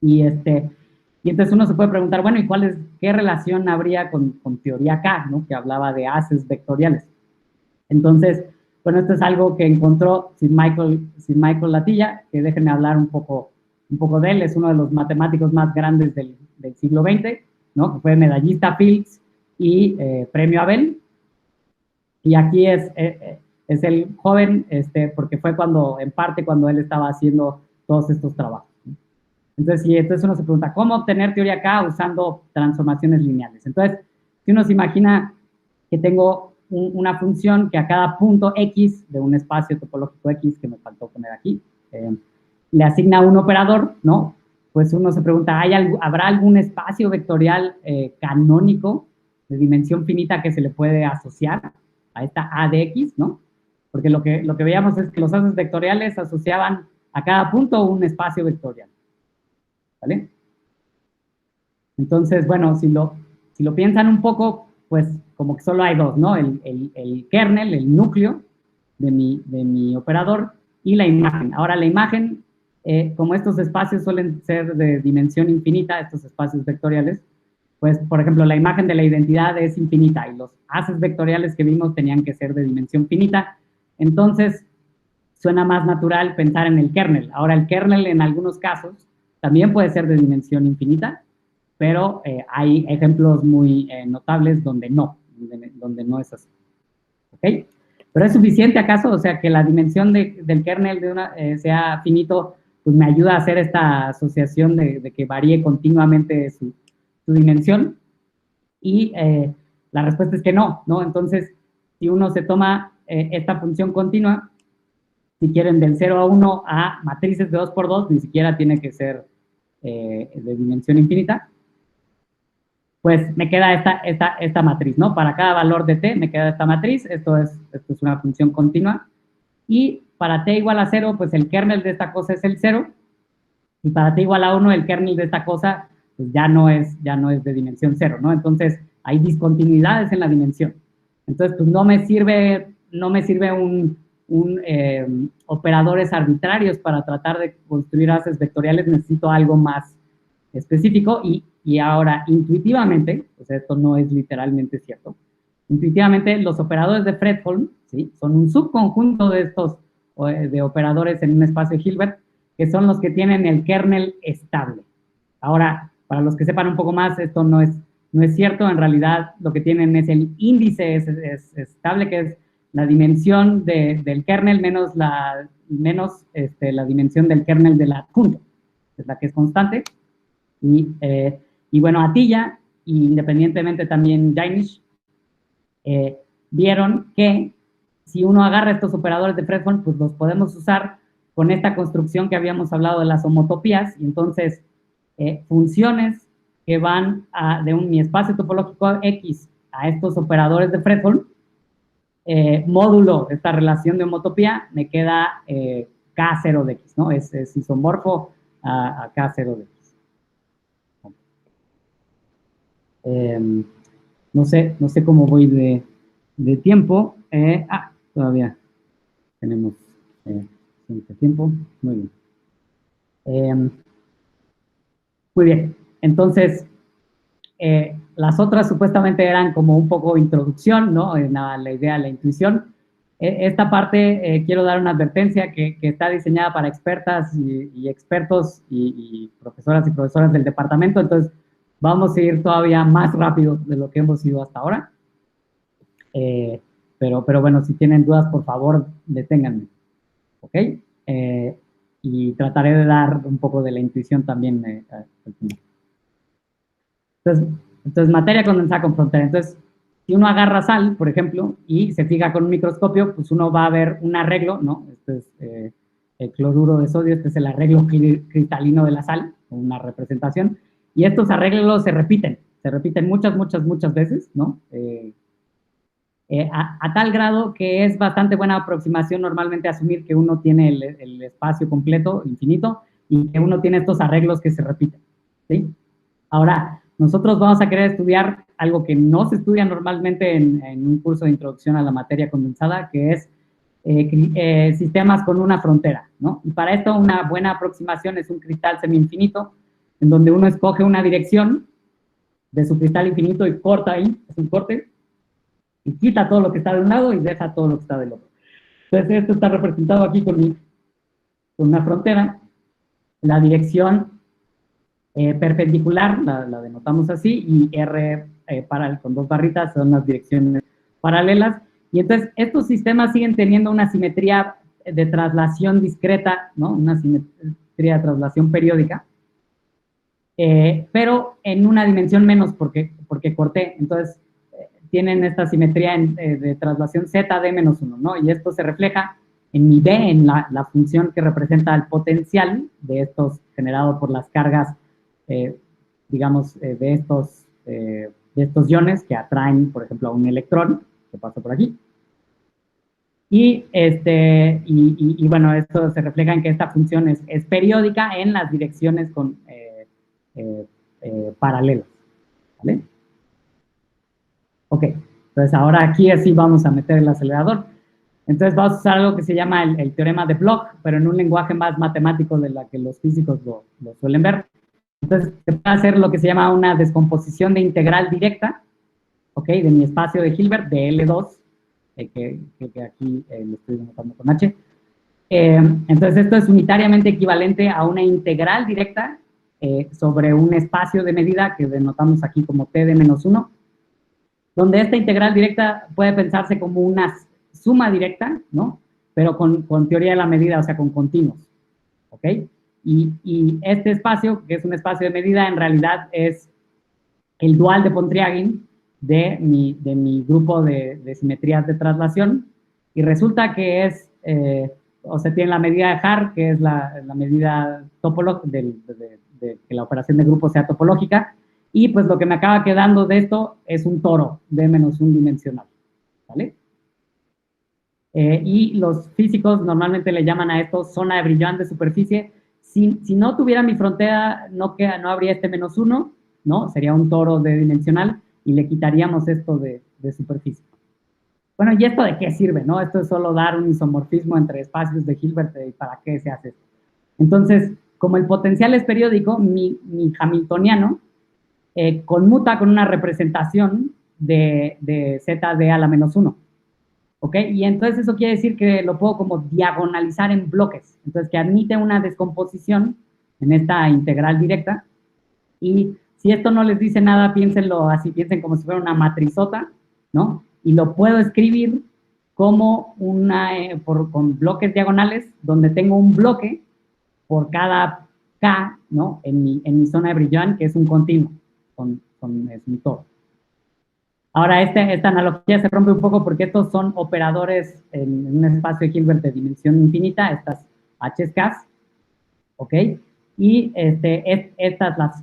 Y entonces uno se puede preguntar, bueno, ¿y qué relación habría con teoría K, ¿no? Que hablaba de haces vectoriales. Entonces, bueno, esto es algo que encontró Sir Michael Latilla, que déjenme hablar un poco de él. Es uno de los matemáticos más grandes del siglo XX, ¿no? Que fue medallista Fields y premio Abel. Y aquí es el joven, porque fue en parte cuando él estaba haciendo todos estos trabajos, ¿no? Entonces uno se pregunta, ¿cómo obtener teoría K usando transformaciones lineales? Entonces, si uno se imagina que tengo una función que a cada punto X de un espacio topológico X, que me faltó poner aquí, le asigna un operador, ¿no? Pues uno se pregunta, ¿habrá algún espacio vectorial canónico de dimensión finita que se le puede asociar a esta A de X, ¿no? Porque lo que veíamos es que los haces vectoriales asociaban a cada punto un espacio vectorial, ¿vale? Entonces, bueno, si lo piensan un poco, pues como que solo hay dos, ¿no? El kernel, el núcleo de mi operador y la imagen. Ahora, la imagen, como estos espacios suelen ser de dimensión infinita, estos espacios vectoriales, pues, por ejemplo, la imagen de la identidad es infinita y los haces vectoriales que vimos tenían que ser de dimensión finita. Entonces, suena más natural pensar en el kernel. Ahora, el kernel en algunos casos también puede ser de dimensión infinita, pero hay ejemplos muy notables donde no es así. ¿Ok? ¿Pero es suficiente acaso? O sea, que la dimensión del kernel sea finito, pues me ayuda a hacer esta asociación de que varíe continuamente su dimensión. Y la respuesta es que no, ¿no? Entonces, si uno se toma esta función continua, si quieren del 0 a 1 a matrices de 2×2, ni siquiera tiene que ser de dimensión infinita, pues me queda esta matriz, ¿no? Para cada valor de t me queda esta matriz, esto es una función continua, y para t igual a 0, pues el kernel de esta cosa es el 0, y para t igual a 1, el kernel de esta cosa, pues ya no es de dimensión 0, ¿no? Entonces, hay discontinuidades en la dimensión. Entonces, pues no me sirve operadores arbitrarios para tratar de construir haces vectoriales, necesito algo más específico y ahora intuitivamente, o sea, esto no es literalmente cierto, intuitivamente los operadores de Fredholm, ¿sí? Son un subconjunto de estos de operadores en un espacio Hilbert, que son los que tienen el kernel estable. Ahora, para los que sepan un poco más, esto no es cierto, en realidad lo que tienen es el índice es estable, que es la dimensión del kernel menos la dimensión del kernel del adjunto, es la que es constante. Y bueno, Atiyah, independientemente también Jainisch, vieron que si uno agarra estos operadores de Fredholm, pues los podemos usar con esta construcción que habíamos hablado de las homotopías, y entonces funciones que van de mi espacio topológico X a estos operadores de Fredholm, módulo esta relación de homotopía, me queda K0 de X, ¿no? Es isomorfo a K0 de X. No sé cómo voy de tiempo. Todavía tenemos tiempo. Muy bien. Muy bien. Entonces, las otras supuestamente eran como un poco introducción, ¿no? La idea, la intuición. Esta parte quiero dar una advertencia que está diseñada para expertas y expertos y profesoras y profesoras del departamento, entonces vamos a ir todavía más rápido de lo que hemos ido hasta ahora. Pero bueno, si tienen dudas, por favor, deténganme. ¿Ok? Y trataré de dar un poco de la intuición también al final. Entonces, materia condensada con frontera. Entonces, si uno agarra sal, por ejemplo, y se fija con un microscopio, pues uno va a ver un arreglo, ¿no? Este es el cloruro de sodio, este es el arreglo cristalino de la sal, una representación. Y estos arreglos se repiten muchas veces, ¿no? A tal grado que es bastante buena aproximación normalmente asumir que uno tiene el espacio completo, infinito, y que uno tiene estos arreglos que se repiten, ¿sí? Ahora, nosotros vamos a querer estudiar algo que no se estudia normalmente en un curso de introducción a la materia condensada, que es sistemas con una frontera, ¿no? Y para esto una buena aproximación es un cristal semi-infinito, en donde uno escoge una dirección de su cristal infinito y corta ahí, es un corte, y quita todo lo que está de un lado y deja todo lo que está del otro. Entonces esto está representado aquí con una frontera, la dirección perpendicular, la denotamos así, y R con dos barritas son las direcciones paralelas, y entonces estos sistemas siguen teniendo una simetría de traslación discreta, ¿no? Una simetría de traslación periódica, pero en una dimensión menos porque corté. Entonces, tienen esta simetría de traslación Z de menos 1, ¿no? Y esto se refleja en mi B, en la función que representa el potencial de estos generado por las cargas, digamos, de estos iones que atraen, por ejemplo, a un electrón que pasa por aquí. Y bueno, esto se refleja en que esta función es periódica en las direcciones paralelas, ¿vale? Ok, entonces ahora aquí así vamos a meter el acelerador. Entonces vamos a usar algo que se llama el teorema de Bloch, pero en un lenguaje más matemático de la que los físicos lo suelen ver. Entonces se puede hacer lo que se llama una descomposición de integral directa, ok, de mi espacio de Hilbert, de L2, que aquí lo estoy denotando con H. Entonces esto es unitariamente equivalente a una integral directa sobre un espacio de medida que denotamos aquí como T de menos 1, donde esta integral directa puede pensarse como una suma directa, ¿no? Pero con teoría de la medida, o sea, con continuos, ¿ok? Y este espacio, que es un espacio de medida, en realidad es el dual de Pontryagin de mi grupo de simetrías de traslación, y resulta que es, o sea, tiene la medida de Haar, que es la medida topológica, de que la operación de grupo sea topológica, y pues lo que me acaba quedando de esto es un toro de menos un dimensional, ¿vale? Y los físicos normalmente le llaman a esto zona de Brillouin de superficie. Si no tuviera mi frontera, no habría este menos 1, ¿no? Sería un toro de dimensional y le quitaríamos esto de superficie. Bueno, ¿y esto de qué sirve, no? Esto es solo dar un isomorfismo entre espacios de Hilbert, ¿y para qué se hace esto? Entonces, como el potencial es periódico, mi hamiltoniano conmuta con una representación de z de a la menos 1. ¿Ok? Y entonces eso quiere decir que lo puedo como diagonalizar en bloques. Entonces, que admite una descomposición en esta integral directa. Y si esto no les dice nada, piénsenlo así, piensen como si fuera una matrizota, ¿no? Y lo puedo escribir como con bloques diagonales, donde tengo un bloque por cada K, ¿no? En mi zona de Brillouin, que es un continuo, es mi todo. Ahora, esta analogía se rompe un poco porque estos son operadores en un espacio de Hilbert de dimensión infinita, estas HKs, ¿ok? Y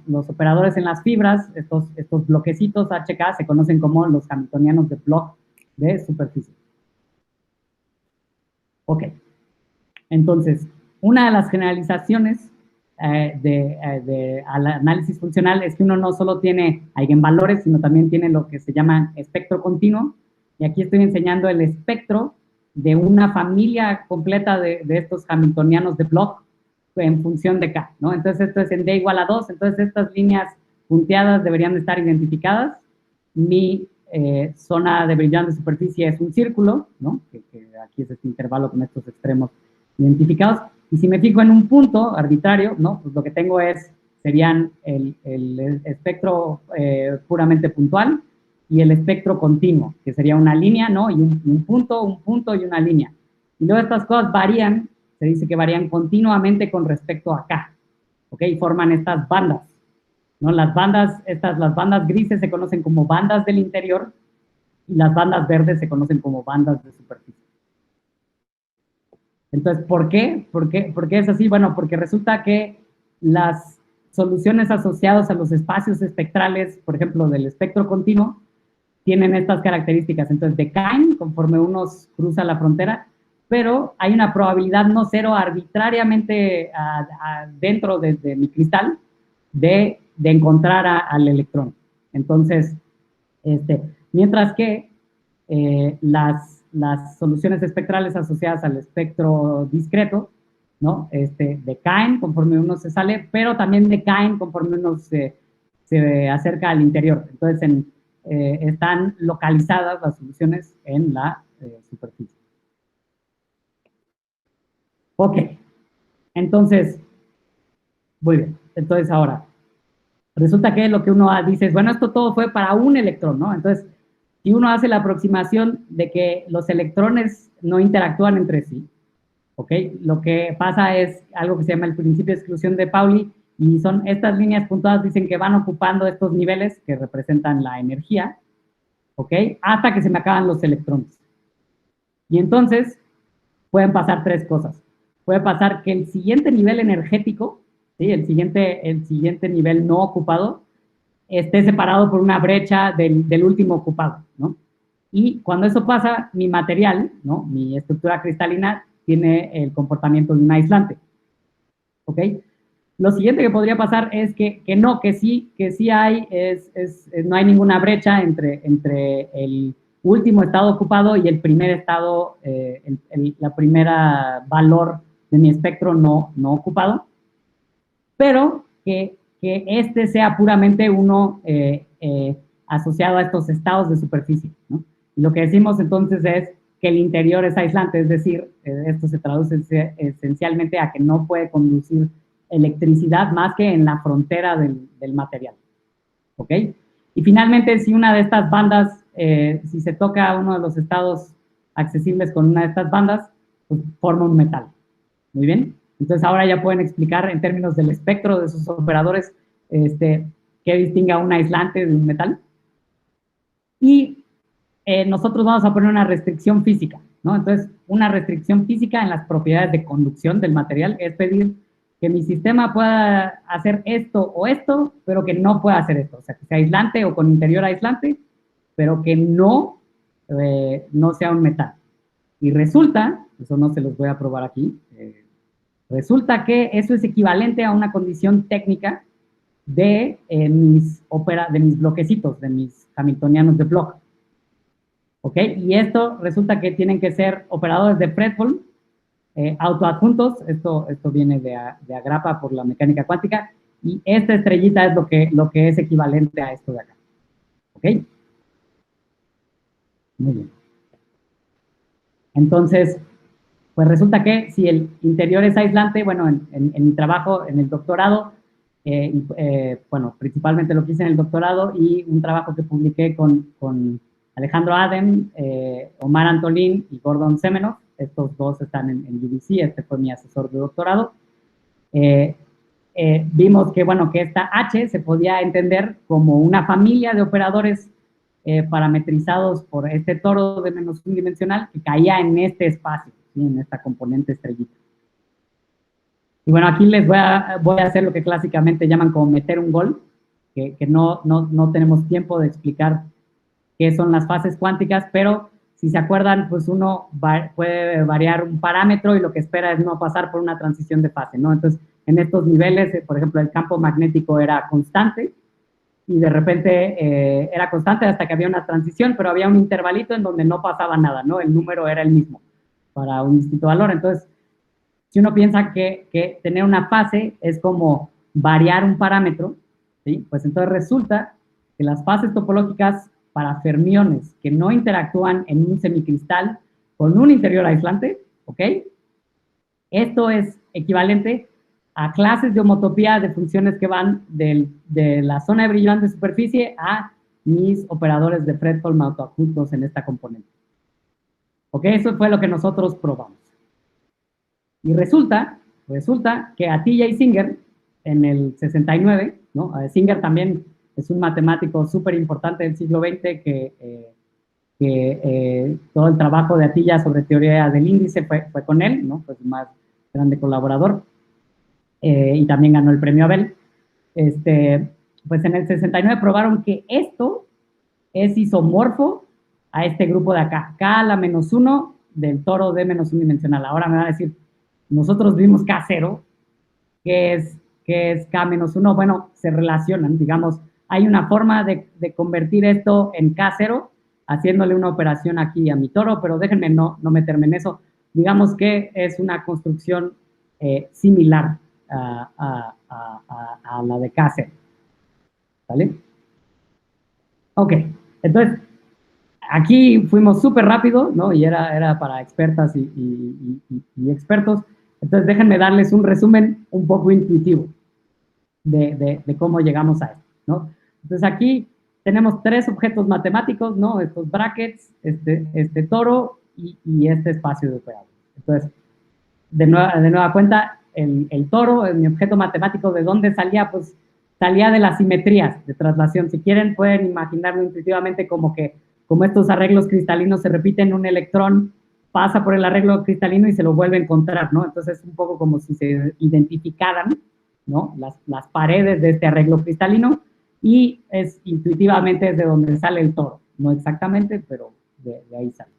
los operadores en las fibras, estos bloquecitos HK, se conocen como los hamiltonianos de Bloch de superficie. Ok. Entonces, una de las generalizaciones al análisis funcional es que uno no solo tiene eigenvalores, sino también tiene lo que se llama espectro continuo. Y aquí estoy enseñando el espectro de una familia completa de estos hamiltonianos de Bloch en función de K, ¿no? Entonces esto es en D igual a 2, entonces estas líneas punteadas deberían de estar identificadas. Mi zona de Brillouin de superficie es un círculo, ¿no? Que aquí es este intervalo con estos extremos identificados. Y si me fijo en un punto arbitrario, ¿no? Pues lo que tengo serían el espectro puramente puntual y el espectro continuo, que sería una línea, ¿no? Y un punto y una línea. Y luego estas cosas varían, se dice que varían continuamente con respecto a K, ¿ok? Y forman estas bandas, ¿no? Las bandas grises se conocen como bandas del interior y las bandas verdes se conocen como bandas de superficie. Entonces, ¿por qué? ¿Por qué es así? Bueno, porque resulta que las soluciones asociadas a los espacios espectrales, por ejemplo, del espectro continuo, tienen estas características. Entonces, decaen conforme uno cruza la frontera, pero hay una probabilidad no cero arbitrariamente dentro de mi cristal de encontrar al electrón. Entonces, mientras que las soluciones espectrales asociadas al espectro discreto, ¿no? Decaen conforme uno se sale, pero también decaen conforme uno se acerca al interior. Entonces, están localizadas las soluciones en la superficie. Ok, entonces, muy bien. Entonces, ahora, resulta que lo que uno dice es, bueno, esto todo fue para un electrón, ¿no? Entonces, si uno hace la aproximación de que los electrones no interactúan entre sí, ¿ok? Lo que pasa es algo que se llama el principio de exclusión de Pauli, y son estas líneas puntuadas dicen que van ocupando estos niveles que representan la energía, ¿ok? Hasta que se me acaban los electrones. Y entonces pueden pasar tres cosas. Puede pasar que el siguiente nivel energético, ¿sí? el siguiente nivel no ocupado, esté separado por una brecha del último ocupado, ¿no? Y cuando eso pasa, mi material, ¿no? Mi estructura cristalina tiene el comportamiento de un aislante, ¿ok? Lo siguiente que podría pasar es que sí hay, no hay ninguna brecha entre el último estado ocupado y el primer estado, la primera valor de mi espectro no ocupado, pero que este sea puramente uno asociado a estos estados de superficie, ¿no? Y lo que decimos entonces es que el interior es aislante, es decir, esto se traduce esencialmente a que no puede conducir electricidad más que en la frontera del material, ¿ok? Y finalmente, si una de estas bandas, si se toca uno de los estados accesibles con una de estas bandas, pues forma un metal, ¿muy bien? Entonces ahora ya pueden explicar en términos del espectro de sus operadores qué distingue a un aislante de un metal. Y nosotros vamos a poner una restricción física, ¿no? Entonces, una restricción física en las propiedades de conducción del material es pedir que mi sistema pueda hacer esto o esto, pero que no pueda hacer esto. O sea, que sea aislante o con interior aislante, pero que no sea un metal. Y resulta, eso no se los voy a probar aquí, resulta que eso es equivalente a una condición técnica de mis bloquecitos, de mis hamiltonianos de Bloch. ¿Ok? Y esto resulta que tienen que ser operadores de Fredholm, autoadjuntos, esto viene de Agrapa por la mecánica cuántica, y esta estrellita es lo que es equivalente a esto de acá. ¿Ok? Muy bien. Entonces, pues resulta que si el interior es aislante, bueno, en mi trabajo, en el doctorado, bueno, principalmente lo que hice en el doctorado y un trabajo que publiqué con Alejandro Adem, Omar Antolín y Gordon Semenoff, estos dos están en UBC, este fue mi asesor de doctorado. Vimos que, bueno, que esta H se podía entender como una familia de operadores parametrizados por este toro de menos unidimensional que caía en este espacio, ¿sí? En esta componente estrellita. Y bueno, aquí les voy a hacer lo que clásicamente llaman como meter un gol, que no tenemos tiempo de explicar qué son las fases cuánticas, pero si se acuerdan, pues uno puede variar un parámetro y lo que espera es no pasar por una transición de fase, ¿no? Entonces, en estos niveles, por ejemplo, el campo magnético era constante y de repente era constante hasta que había una transición, pero había un intervalito en donde no pasaba nada, ¿no? El número era el mismo para un distinto valor. Entonces, si uno piensa que tener una fase es como variar un parámetro, ¿sí? Pues entonces resulta que las fases topológicas para fermiones que no interactúan en un semicristal con un interior aislante, ¿ok? Esto es equivalente a clases de homotopía de funciones que van de la zona de brillante superficie a mis operadores de Fredholm autoadjuntos en esta componente. ¿Ok? Eso fue lo que nosotros probamos. Y resulta que Atiyah y Singer, en el 69, ¿no? Singer también es un matemático súper importante del siglo XX que todo el trabajo de Atiyah sobre teoría del índice fue con él, ¿no? Fue su más grande colaborador, y también ganó el premio Abel. Pues en el 69 probaron que esto es isomorfo a este grupo de acá, K a la menos 1 del toro de menos unidimensional. Ahora me van a decir, nosotros vimos K0, que es K menos 1, bueno, se relacionan, digamos, hay una forma de convertir esto en K0, haciéndole una operación aquí a mi toro, pero déjenme no meterme en eso. Digamos que es una construcción similar a la de K0, ¿vale? Ok, entonces, aquí fuimos súper rápido, ¿no? Y era para expertas y expertos. Entonces, déjenme darles un resumen un poco intuitivo de cómo llegamos a esto, ¿no? Entonces, aquí tenemos tres objetos matemáticos, ¿no? Estos brackets, este toro y este espacio de operadores. Entonces, de nueva cuenta, el toro, mi objeto matemático, ¿de dónde salía? Pues salía de las simetrías de traslación. Si quieren, pueden imaginarlo intuitivamente como que como estos arreglos cristalinos se repiten, un electrón pasa por el arreglo cristalino y se lo vuelve a encontrar, ¿no? Entonces es un poco como si se identificaran, ¿no? Las paredes de este arreglo cristalino, y intuitivamente es de donde sale el toro. No exactamente, pero de ahí sale.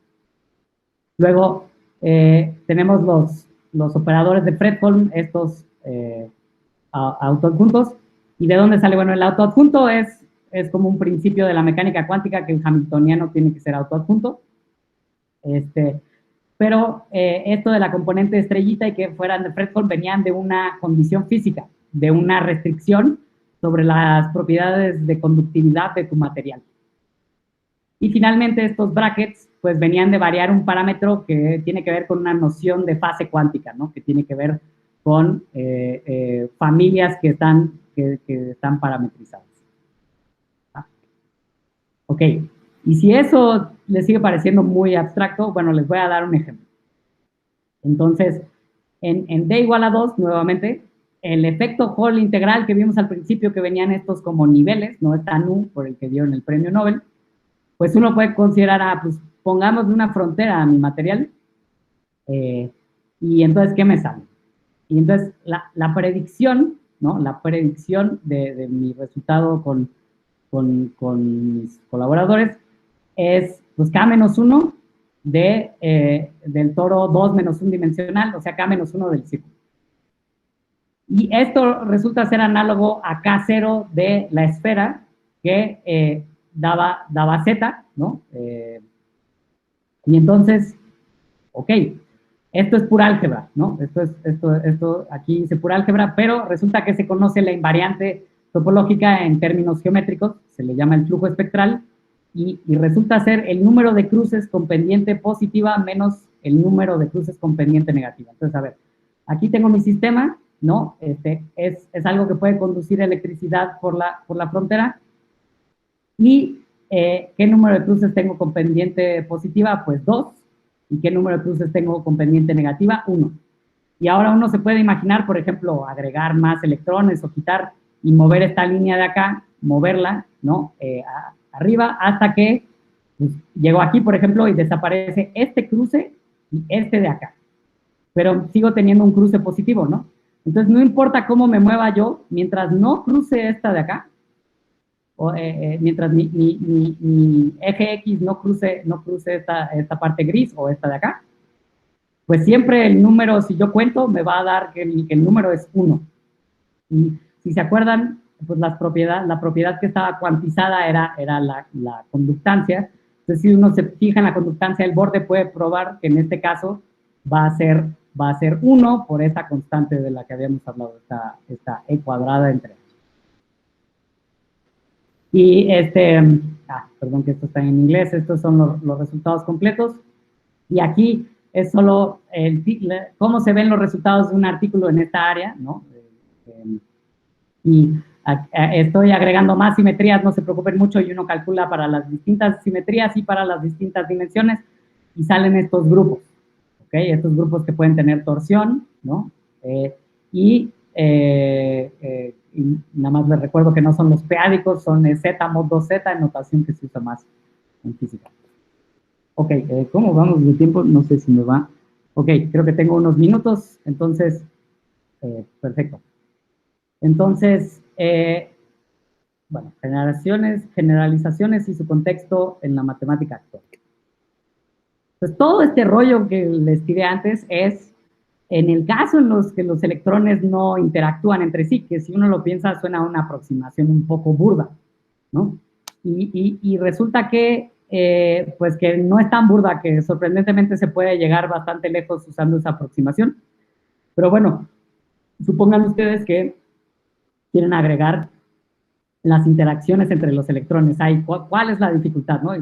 Luego tenemos los operadores de Fredholm, estos autoadjuntos. ¿Y de dónde sale? Bueno, el autoadjunto es como un principio de la mecánica cuántica, que el hamiltoniano tiene que ser autoadjunto. Pero esto de la componente estrellita y que fueran de Fredholm venían de una condición física, de una restricción sobre las propiedades de conductividad de tu material. Y finalmente estos brackets pues venían de variar un parámetro que tiene que ver con una noción de fase cuántica, ¿no? Que tiene que ver con familias que están parametrizadas. Ok, y si eso les sigue pareciendo muy abstracto, bueno, les voy a dar un ejemplo. Entonces, en D igual a 2, nuevamente, el efecto Hall integral que vimos al principio, que venían estos como niveles, no está nu, por el que dieron el premio Nobel, pues uno puede considerar, pues pongamos una frontera a mi material, y entonces, ¿qué me sale? Y entonces, la predicción, ¿no? La predicción de mi resultado con mis colaboradores es, pues, K-1 del toro 2 menos 1 dimensional, o sea, K-1 del círculo. Y esto resulta ser análogo a K0 de la esfera, que daba Z, ¿no? Y entonces, ok, esto es pura álgebra, ¿no? Esto aquí dice pura álgebra, pero resulta que se conoce la invariante topológica en términos geométricos, se le llama el flujo espectral, y resulta ser el número de cruces con pendiente positiva menos el número de cruces con pendiente negativa. Entonces, a ver, aquí tengo mi sistema, ¿no? Es algo que puede conducir electricidad por la frontera. ¿Y qué número de cruces tengo con pendiente positiva? Pues 2. ¿Y qué número de cruces tengo con pendiente negativa? 1. Y ahora uno se puede imaginar, por ejemplo, agregar más electrones o quitar y mover esta línea de acá, moverla, ¿no? Arriba, hasta que pues, llego aquí, por ejemplo, y desaparece este cruce y este de acá. Pero sigo teniendo un cruce positivo, ¿no? Entonces, no importa cómo me mueva yo, mientras no cruce esta de acá, mientras mi eje X no cruce esta parte gris o esta de acá, pues siempre el número, si yo cuento, me va a dar que el número es 1. Y si se acuerdan, pues la propiedad que estaba cuantizada era la conductancia. Entonces, si uno se fija en la conductancia del borde, puede probar que en este caso va a ser 1 por esta constante de la que habíamos hablado, esta E cuadrada entre. Y perdón que esto está en inglés, estos son los resultados completos. Y aquí es solo cómo se ven los resultados de un artículo en esta área, ¿no? Y estoy agregando más simetrías, no se preocupen mucho, y uno calcula para las distintas simetrías y para las distintas dimensiones, y salen estos grupos, ¿ok? Estos grupos que pueden tener torsión, ¿no? Y nada más les recuerdo que no son los p-ádicos, son Z mod 2Z, en notación que se usa más en física. Ok, ¿cómo vamos de tiempo? No sé si me va. Ok, creo que tengo unos minutos, entonces, perfecto. Entonces, bueno, generalizaciones y su contexto en la matemática actual. Pues todo este rollo que les tiré antes es en el caso en los que los electrones no interactúan entre sí, que si uno lo piensa suena a una aproximación un poco burda, ¿no? Y resulta que, pues que no es tan burda, que sorprendentemente se puede llegar bastante lejos usando esa aproximación. Pero bueno, supongan ustedes que quieren agregar las interacciones entre los electrones. ¿Cuál es la dificultad, no?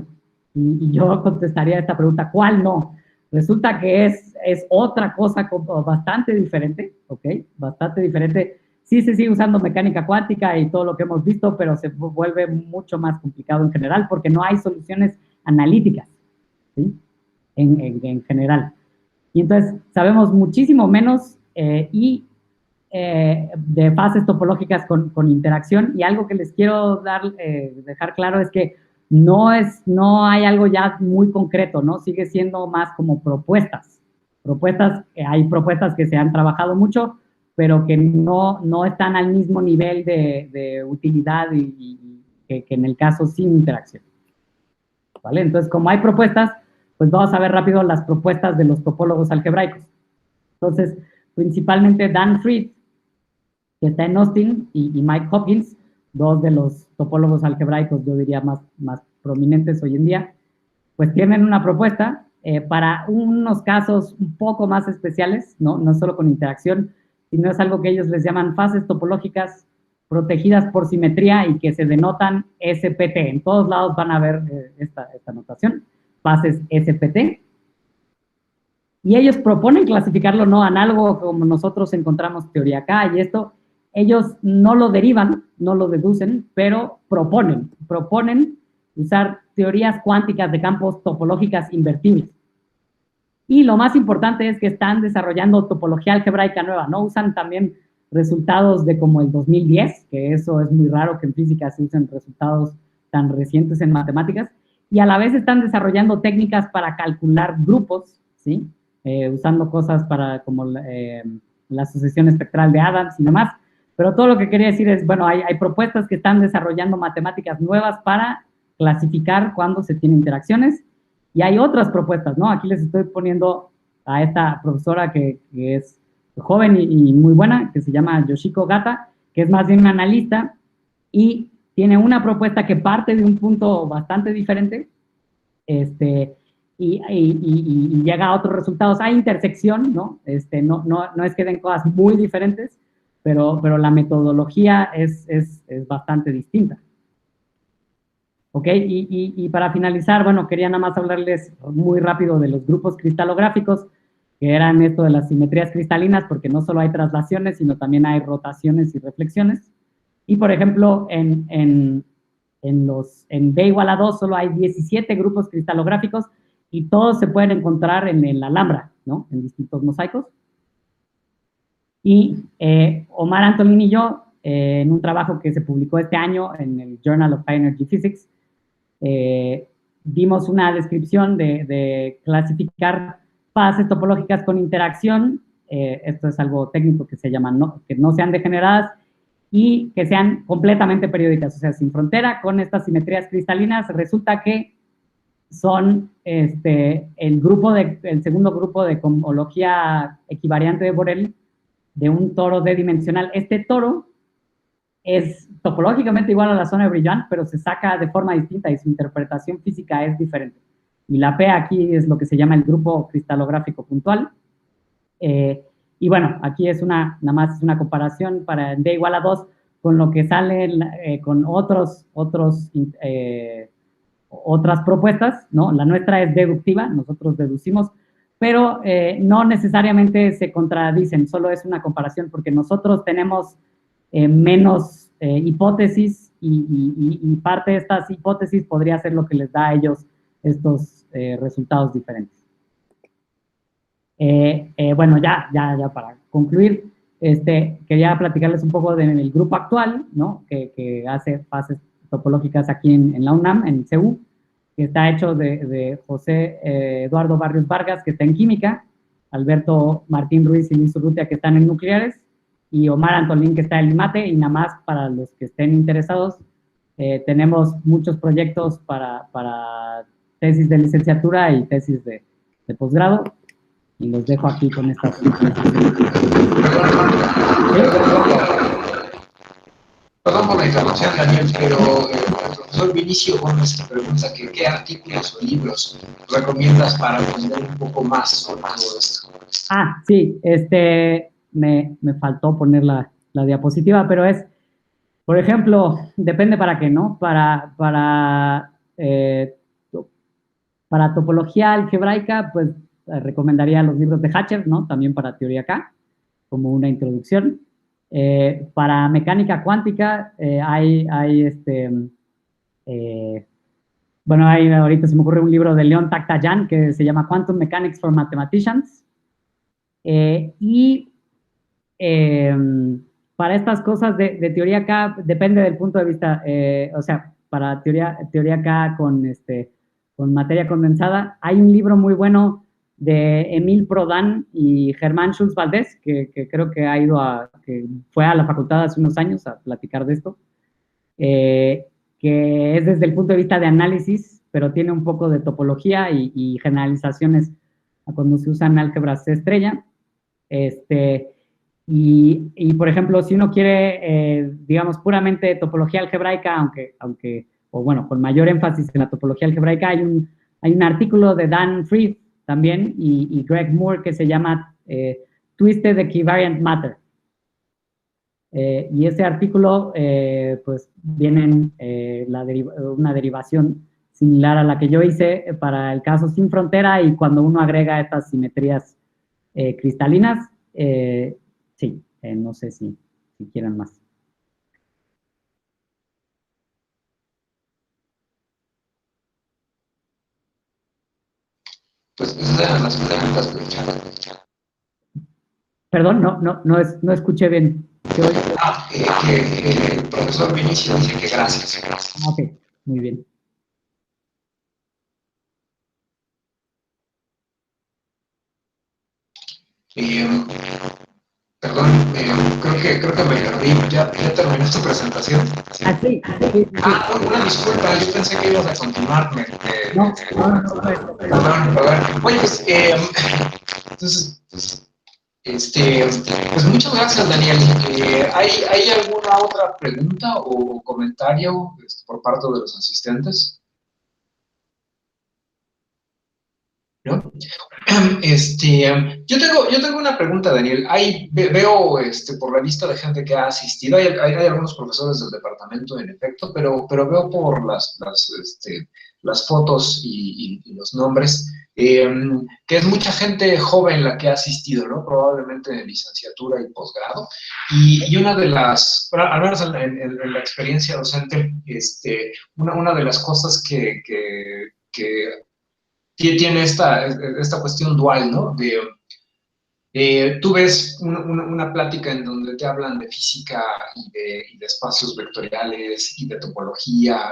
Y yo contestaría esta pregunta, ¿cuál no? Resulta que es otra cosa bastante diferente, ¿ok? Bastante diferente. Sí se sigue usando mecánica cuántica y todo lo que hemos visto, pero se vuelve mucho más complicado en general porque no hay soluciones analíticas, ¿sí? En general. Y entonces sabemos muchísimo menos de fases topológicas con interacción, y algo que les quiero dejar claro es que no hay algo ya muy concreto, ¿no? Sigue siendo más como propuestas. Hay propuestas que se han trabajado mucho, pero que no están al mismo nivel de utilidad y que en el caso sin interacción, ¿vale? Entonces, como hay propuestas, pues vamos a ver rápido las propuestas de los topólogos algebraicos. Entonces, principalmente Dan Fried, que está en Austin, y Mike Hopkins, dos de los topólogos algebraicos, yo diría, más prominentes hoy en día, pues tienen una propuesta para unos casos un poco más especiales, no solo con interacción, sino es algo que ellos les llaman fases topológicas protegidas por simetría y que se denotan SPT. En todos lados van a ver esta notación, fases SPT. Y ellos proponen clasificarlo no análogo como nosotros encontramos teoría K y esto, ellos no lo derivan, no lo deducen, pero proponen usar teorías cuánticas de campos topológicas invertibles. Y lo más importante es que están desarrollando topología algebraica nueva, ¿no? Usan también resultados de como el 2010, que eso es muy raro que en física se usen resultados tan recientes en matemáticas, y a la vez están desarrollando técnicas para calcular grupos, ¿sí? Usando cosas para como la sucesión espectral de Adams y demás. Pero todo lo que quería decir es, bueno, hay propuestas que están desarrollando matemáticas nuevas para clasificar cuando se tienen interacciones, y hay otras propuestas, ¿no? Aquí les estoy poniendo a esta profesora que es joven y muy buena, que se llama Yoshiko Gata, que es más bien una analista y tiene una propuesta que parte de un punto bastante diferente y llega a otros resultados. Hay intersección, ¿no? No es que den cosas muy diferentes, pero la metodología es bastante distinta. ¿Ok? Y para finalizar, bueno, quería nada más hablarles muy rápido de los grupos cristalográficos, que eran esto de las simetrías cristalinas, porque no solo hay traslaciones, sino también hay rotaciones y reflexiones. Y, por ejemplo, en D igual a 2 solo hay 17 grupos cristalográficos y todos se pueden encontrar en el Alhambra, ¿no? En distintos mosaicos. Y Omar Antolín y yo, en un trabajo que se publicó este año en el Journal of High Energy Physics, dimos una descripción de clasificar fases topológicas con interacción. Esto es algo técnico que se llama que no sean degeneradas y que sean completamente periódicas, o sea, sin frontera, con estas simetrías cristalinas. Resulta que son el segundo grupo de cohomología equivariante de Borel de un toro D-dimensional. Este toro es topológicamente igual a la zona de Brillouin, pero se saca de forma distinta y su interpretación física es diferente. Y la P aquí es lo que se llama el grupo cristalográfico puntual. Y bueno, aquí es nada más una comparación para D igual a 2 con lo que sale con otras propuestas, ¿no? La nuestra es deductiva, nosotros deducimos, pero no necesariamente se contradicen, solo es una comparación porque nosotros tenemos menos hipótesis y parte de estas hipótesis podría ser lo que les da a ellos estos resultados diferentes. Bueno, ya para concluir, quería platicarles un poco del grupo actual, ¿no? Que hace fases topológicas aquí en la UNAM, en CEU, que está hecho de José Eduardo Barrios Vargas, que está en química, Alberto Martín Ruiz y Luis Urrutia, que están en nucleares, y Omar Antolín, que está en IMATE, y nada más para los que estén interesados, tenemos muchos proyectos para tesis de licenciatura y tesis de posgrado, y los dejo aquí con estas. Perdón por la interrupción, Daniel, pero el profesor Vinicio Gómez te pregunta que qué artículos o libros recomiendas para aprender un poco más sobre todo esto. Ah, sí, me faltó poner la diapositiva, pero es, por ejemplo, depende para qué, ¿no? Para topología algebraica, pues recomendaría los libros de Hatcher, ¿no? También para teoría K, como una introducción. Para mecánica cuántica bueno, ahorita se me ocurre un libro de Leon Taktayan que se llama Quantum Mechanics for Mathematicians. Para estas cosas de teoría K, depende del punto de vista, o sea, para teoría K con materia condensada. Hay un libro muy bueno de Emil Prodan y Germán Schulz Valdés, que creo que que fue a la facultad hace unos años a platicar de esto, que es desde el punto de vista de análisis, pero tiene un poco de topología y generalizaciones a cuando se usan álgebras estrella. Y, por ejemplo, si uno quiere, digamos, puramente topología algebraica, o bueno, con mayor énfasis en la topología algebraica, hay un artículo de Dan Freed también y Greg Moore que se llama Twisted Equivariant Matter. Y ese artículo, pues, viene una derivación similar a la que yo hice para el caso sin frontera, y cuando uno agrega estas simetrías cristalinas, sí, no sé si quieran más. Pues esas eran las preguntas del chat. Perdón, no escuché bien. Que el profesor Vinicio dice que gracias. Ok, muy bien. Perdón, creo que me perdí. ¿Ya terminó tu presentación? Sí. Una disculpa, yo pensé que ibas a continuar. No. Perdón. Oye, pues, entonces, pues muchas gracias, Daniel. ¿Hay alguna otra pregunta o comentario por parte de los asistentes? ¿No? Yo tengo una pregunta, Daniel. Veo por la lista de gente que ha asistido, hay algunos profesores del departamento, en efecto, pero veo por las fotos y los nombres que es mucha gente joven la que ha asistido, ¿no? Probablemente en licenciatura y posgrado. Y una de las, al menos en la experiencia docente, una de las cosas que tiene esta cuestión dual, ¿no? Tú ves una plática en donde te hablan de física y de espacios vectoriales y de topología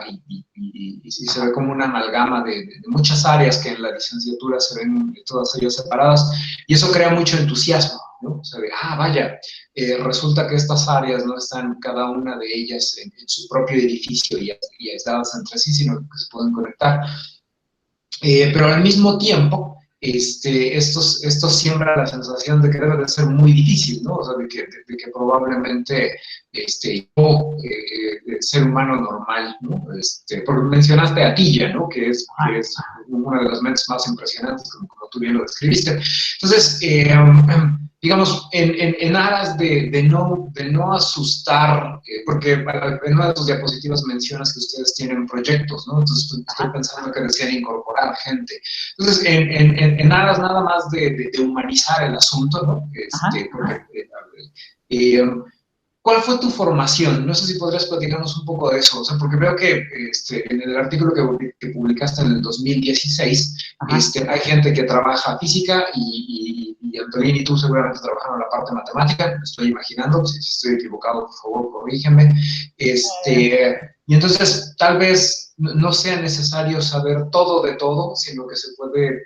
y se ve como una amalgama de muchas áreas que en la licenciatura se ven todas ellas separadas, y eso crea mucho entusiasmo, ¿no? O sea, vaya, resulta que estas áreas no están cada una de ellas en su propio edificio y aisladas entre sí, sino que se pueden conectar. Pero al mismo tiempo, esto siembra la sensación de que debe de ser muy difícil, ¿no? O sea, de que probablemente yo, ser humano normal, ¿no? Porque mencionaste a Tilla, ¿no? Que es una de las mentes más impresionantes, como tú bien lo describiste. Entonces, digamos, en aras de no asustar, porque en una de tus diapositivas mencionas que ustedes tienen proyectos, ¿no? Entonces estoy pensando que decían incorporar gente. Entonces, en aras nada más de humanizar el asunto, ¿no? ¿Cuál fue tu formación? No sé si podrías platicarnos un poco de eso, o sea, porque veo que en el artículo que publicaste en el 2016, hay gente que trabaja física y Antolín y tú seguramente trabajaron la parte matemática, estoy imaginando, si estoy equivocado, por favor, corrígeme. Y entonces, tal vez no sea necesario saber todo de todo, sino que se puede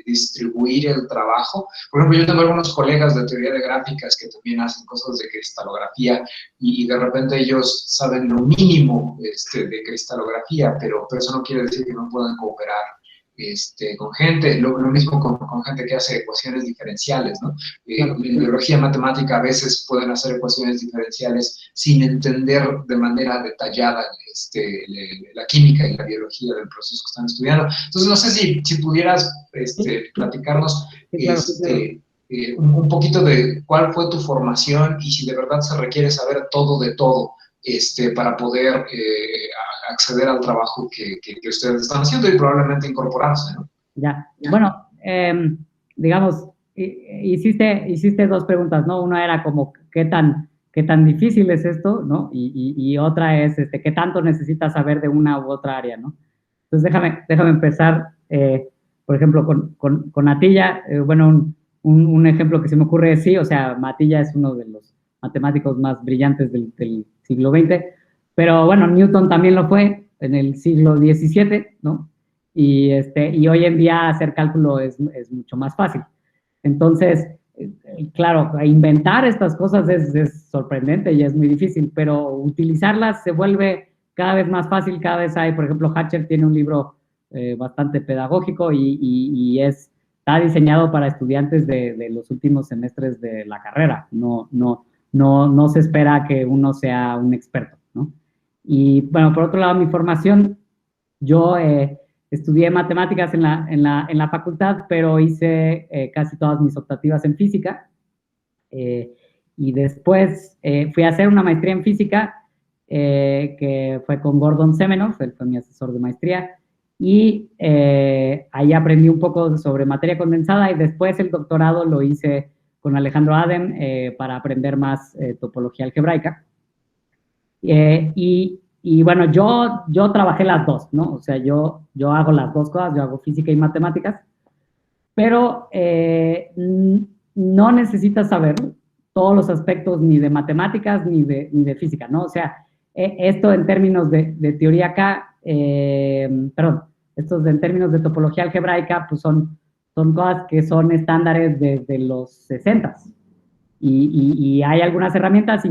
distribuir el trabajo. Por ejemplo, yo tengo algunos colegas de teoría de gráficas que también hacen cosas de cristalografía y de repente ellos saben lo mínimo de cristalografía, pero eso no quiere decir que no puedan cooperar con gente, lo mismo con gente que hace ecuaciones diferenciales, ¿no? En biología matemática a veces pueden hacer ecuaciones diferenciales sin entender de manera detallada la química y la biología del proceso que están estudiando. Entonces, no sé si pudieras platicarnos un poquito de cuál fue tu formación y si de verdad se requiere saber todo de todo para poder acceder al trabajo que ustedes están haciendo y probablemente incorporarse, ¿no? Ya, bueno, digamos, hiciste dos preguntas, ¿no? Una era como, ¿qué tan difícil es esto, ¿no? Y otra es, ¿qué tanto necesitas saber de una u otra área, ¿no? Entonces, déjame empezar, por ejemplo, con Atilla. Bueno, un ejemplo que se me ocurre es, sí, o sea, Atilla es uno de los matemáticos más brillantes del siglo XX, Pero bueno, Newton también lo fue en el siglo XVII, ¿no? Y hoy en día hacer cálculo es mucho más fácil. Entonces, claro, inventar estas cosas es sorprendente y es muy difícil, pero utilizarlas se vuelve cada vez más fácil, cada vez hay, por ejemplo, Hatcher tiene un libro bastante pedagógico y está diseñado para estudiantes de los últimos semestres de la carrera, no se espera que uno sea un experto, ¿no? Y bueno, por otro lado, mi formación, yo estudié matemáticas en la facultad, pero hice casi todas mis optativas en física. Y después fui a hacer una maestría en física, que fue con Gordon Semenoff, él fue mi asesor de maestría, y ahí aprendí un poco sobre materia condensada, y después el doctorado lo hice con Alejandro Adem para aprender más topología algebraica. Y bueno, yo trabajé las dos, ¿no? O sea, yo hago las dos cosas, yo hago física y matemáticas, pero no necesitas saber todos los aspectos ni de matemáticas ni de física, ¿no? O sea, esto en términos de teoría acá, perdón, estos en términos de topología algebraica, pues son cosas que son estándares desde los 60s. Y hay algunas herramientas y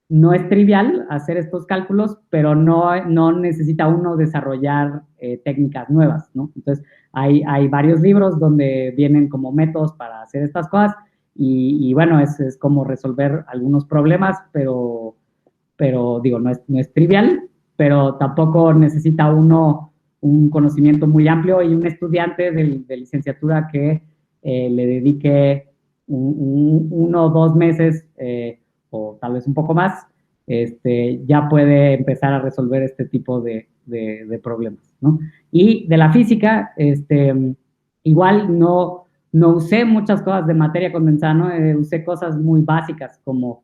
no es trivial hacer estos cálculos, pero no necesita uno desarrollar técnicas nuevas, ¿no? Entonces, hay varios libros donde vienen como métodos para hacer estas cosas y bueno, es como resolver algunos problemas, pero digo, no es trivial, pero tampoco necesita uno un conocimiento muy amplio y un estudiante de licenciatura que le dedique 1 o 2 meses o tal vez un poco más, ya puede empezar a resolver este tipo de problemas, ¿no? Y de la física, igual no usé muchas cosas de materia condensada, ¿no? Usé cosas muy básicas como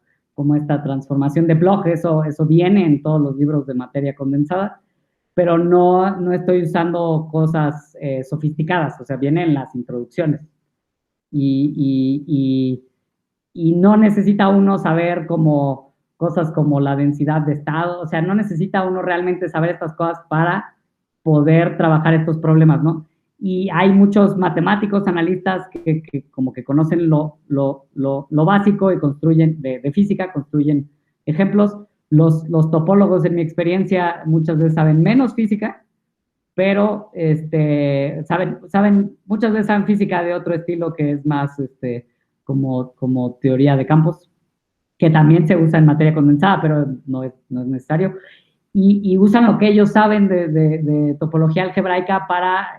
esta transformación de Bloch, eso viene en todos los libros de materia condensada, pero no estoy usando cosas sofisticadas, o sea, viene en las introducciones. Y no necesita uno saber como cosas como la densidad de estado, o sea, no necesita uno realmente saber estas cosas para poder trabajar estos problemas, ¿no? Y hay muchos matemáticos, analistas que como que conocen lo básico y construyen, de física, construyen ejemplos. Los topólogos, en mi experiencia, muchas veces saben menos física, pero muchas veces saben física de otro estilo que es más como teoría de campos, que también se usa en materia condensada, pero no es necesario. Y usan lo que ellos saben de topología algebraica para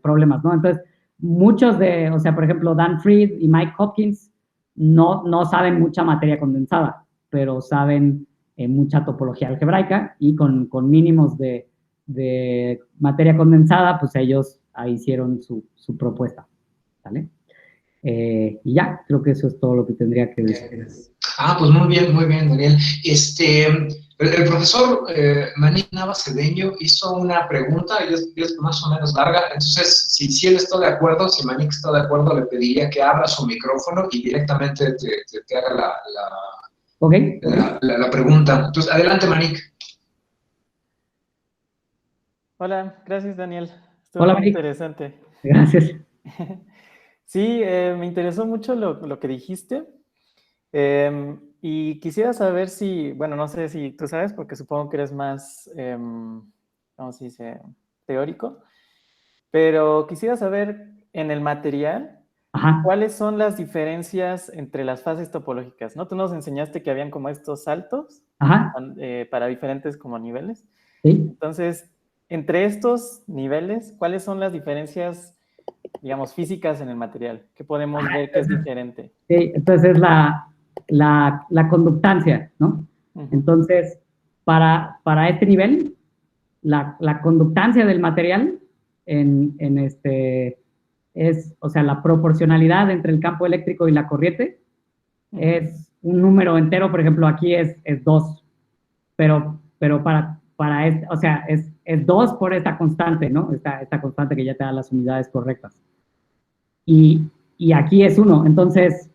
problemas, ¿no? Entonces, o sea, por ejemplo, Dan Fried y Mike Hopkins no saben mucha materia condensada, pero saben mucha topología algebraica y con mínimos de materia condensada, pues ellos ahí hicieron su propuesta, ¿vale? Y ya, creo que eso es todo lo que tendría que decir. Pues muy bien, Daniel. El profesor Manik Navas Cedeño hizo una pregunta, y es más o menos larga, entonces si él está de acuerdo, si Manik está de acuerdo, le pediría que abra su micrófono y directamente te haga la pregunta. Entonces, adelante, Manik. Hola, gracias, Daniel. Estuvo Hola, muy Manik. interesante. Gracias. Sí, me interesó mucho lo que dijiste. Y quisiera saber si, bueno, no sé si tú sabes, porque supongo que eres más, ¿cómo se dice? Teórico. Pero quisiera saber en el material, Ajá. ¿cuáles son las diferencias entre las fases topológicas? ¿No? Tú nos enseñaste que habían como estos saltos. Ajá. Para diferentes como niveles. Sí. Entonces, entre estos niveles, ¿cuáles son las diferencias, digamos, físicas en el material? ¿Qué podemos ver que es diferente? Sí, entonces es la conductancia, ¿no? Entonces, para este nivel, la conductancia del material es, o sea, la proporcionalidad entre el campo eléctrico y la corriente es un número entero, por ejemplo, aquí es 2, pero o sea, es 2 por esta constante, ¿no? Esta constante que ya te da las unidades correctas. Y aquí es 1, entonces,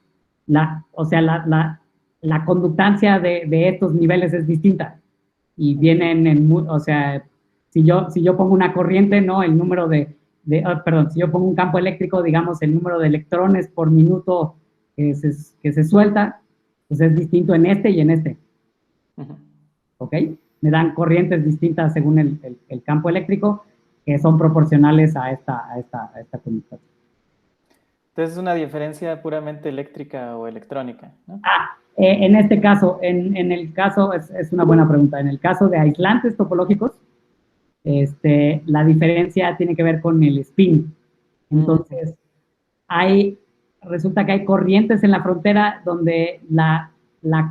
o sea, la conductancia de estos niveles es distinta. y vienen o sea, si yo pongo una corriente, ¿no? El número perdón, si yo pongo un campo eléctrico, digamos, el número de electrones por minuto que se suelta, pues es distinto en este y en este. ¿Ok? Me dan corrientes distintas según el campo eléctrico, que son proporcionales a esta conmutación. Entonces es una diferencia puramente eléctrica o electrónica, ¿no? En este caso, en el caso, es una buena pregunta, en el caso de aislantes topológicos, la diferencia tiene que ver con el spin. Entonces, resulta que hay corrientes en la frontera donde la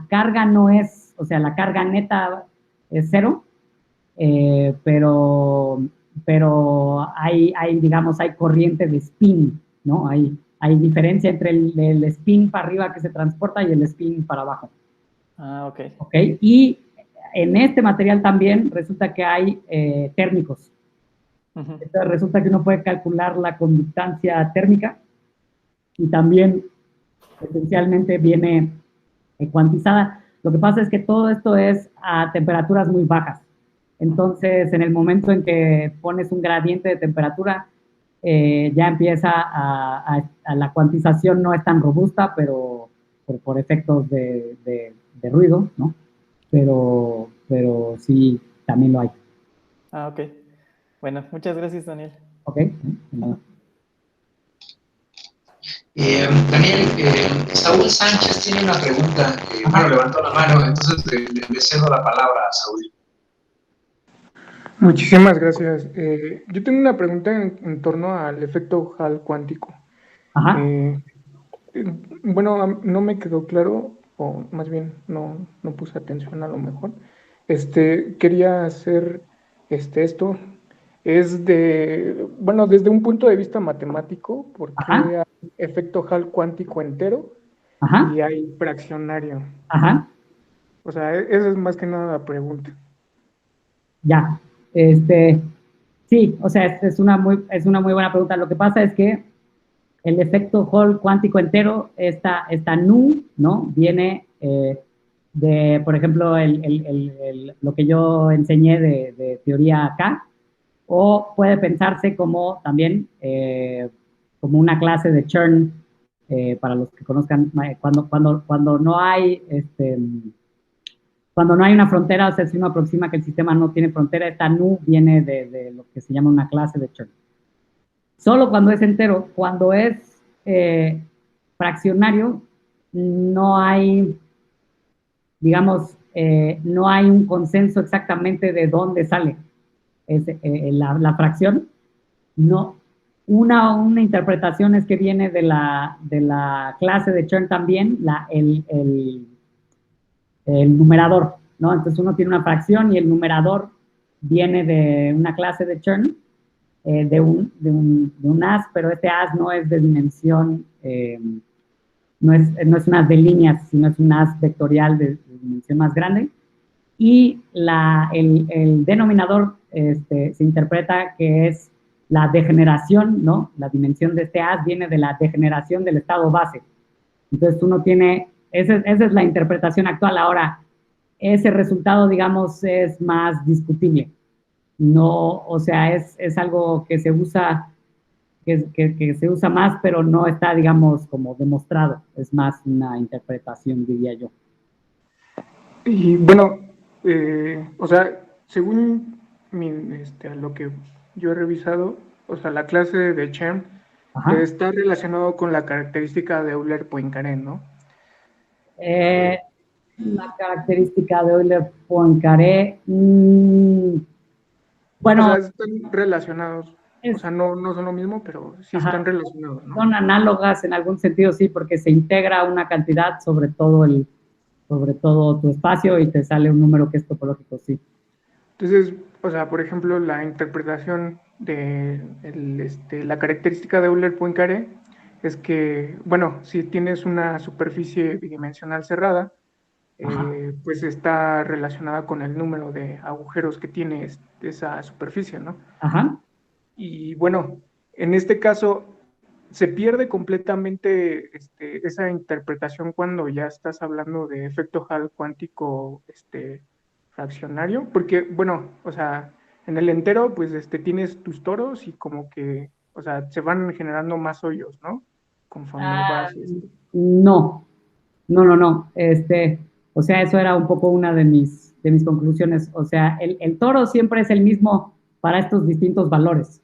carga no es, o sea, la carga neta es cero, pero digamos, hay corriente de spin, ¿no? Hay diferencia entre el spin para arriba que se transporta y el spin para abajo. Ok. Ok, y en este material también resulta que hay térmicos. Entonces resulta que uno puede calcular la conductancia térmica y también esencialmente viene cuantizada. Lo que pasa es que todo esto es a temperaturas muy bajas. Entonces, en el momento en que pones un gradiente de temperatura, ya empieza la cuantización no es tan robusta, pero por efectos de ruido, ¿no? Pero sí, también lo hay. Ok. Bueno, muchas gracias, Daniel. Ok. Daniel, Saúl Sánchez tiene una pregunta. Bueno, levantó la mano, entonces le cedo la palabra a Saúl. Muchísimas gracias. Yo tengo una pregunta en torno al efecto Hall cuántico. Bueno, no me quedó claro, o más bien no puse atención a lo mejor. Quería hacer esto. Es bueno, desde un punto de vista matemático, porque hay efecto Hall cuántico entero y hay fraccionario. O sea, esa es más que nada la pregunta. Ya, sí, o sea, es una muy buena pregunta. Lo que pasa es que el efecto Hall cuántico entero, esta nu, ¿no? Viene de, por ejemplo, lo que yo enseñé de teoría K, o puede pensarse como también como una clase de Chern, para los que conozcan, cuando no hay cuando no hay una frontera, o sea, si uno aproxima que el sistema no tiene frontera, esta nu viene de lo que se llama una clase de Chern. Solo cuando es entero. Cuando es fraccionario, no hay, digamos, no hay un consenso exactamente de dónde sale la fracción. No, una interpretación es que viene de la clase de Chern también, el numerador, ¿no? Entonces uno tiene una fracción y el numerador viene de una clase de Chern, de un as, pero este as no es de dimensión, no es un as de líneas, sino es un as vectorial de dimensión más grande. Y el denominador se interpreta que es la degeneración, ¿no? La dimensión de este as viene de la degeneración del estado base. Entonces uno tiene, esa es la interpretación actual. Ahora, ese resultado, digamos, es más discutible. No, o sea, es algo que se usa, que se usa más, pero no está, digamos, como demostrado. Es más una interpretación, diría yo. Y bueno, o sea, según lo que yo he revisado, o sea, la clase de Chern está relacionado con la característica de Euler-Poincaré, ¿no? La característica de Euler-Poincaré, bueno... O sea, están relacionados. O sea, no son lo mismo, pero sí están relacionados, ¿no? Son análogas en algún sentido, sí, porque se integra una cantidad sobre todo tu espacio y te sale un número que es topológico, sí. Entonces, o sea, por ejemplo, la interpretación de la característica de Euler-Poincaré es que, bueno, si tienes una superficie bidimensional cerrada, pues está relacionada con el número de agujeros que tiene esa superficie, ¿no? Y bueno, en este caso se pierde completamente esa interpretación cuando ya estás hablando de efecto Hall cuántico fraccionario, porque, bueno, o sea, en el entero, pues, tienes tus toros y como que, o sea, se van generando más hoyos, ¿no? Conforme Ah, vas, no, no. O sea, eso era un poco una de mis conclusiones. O sea, el toro siempre es el mismo para estos distintos valores,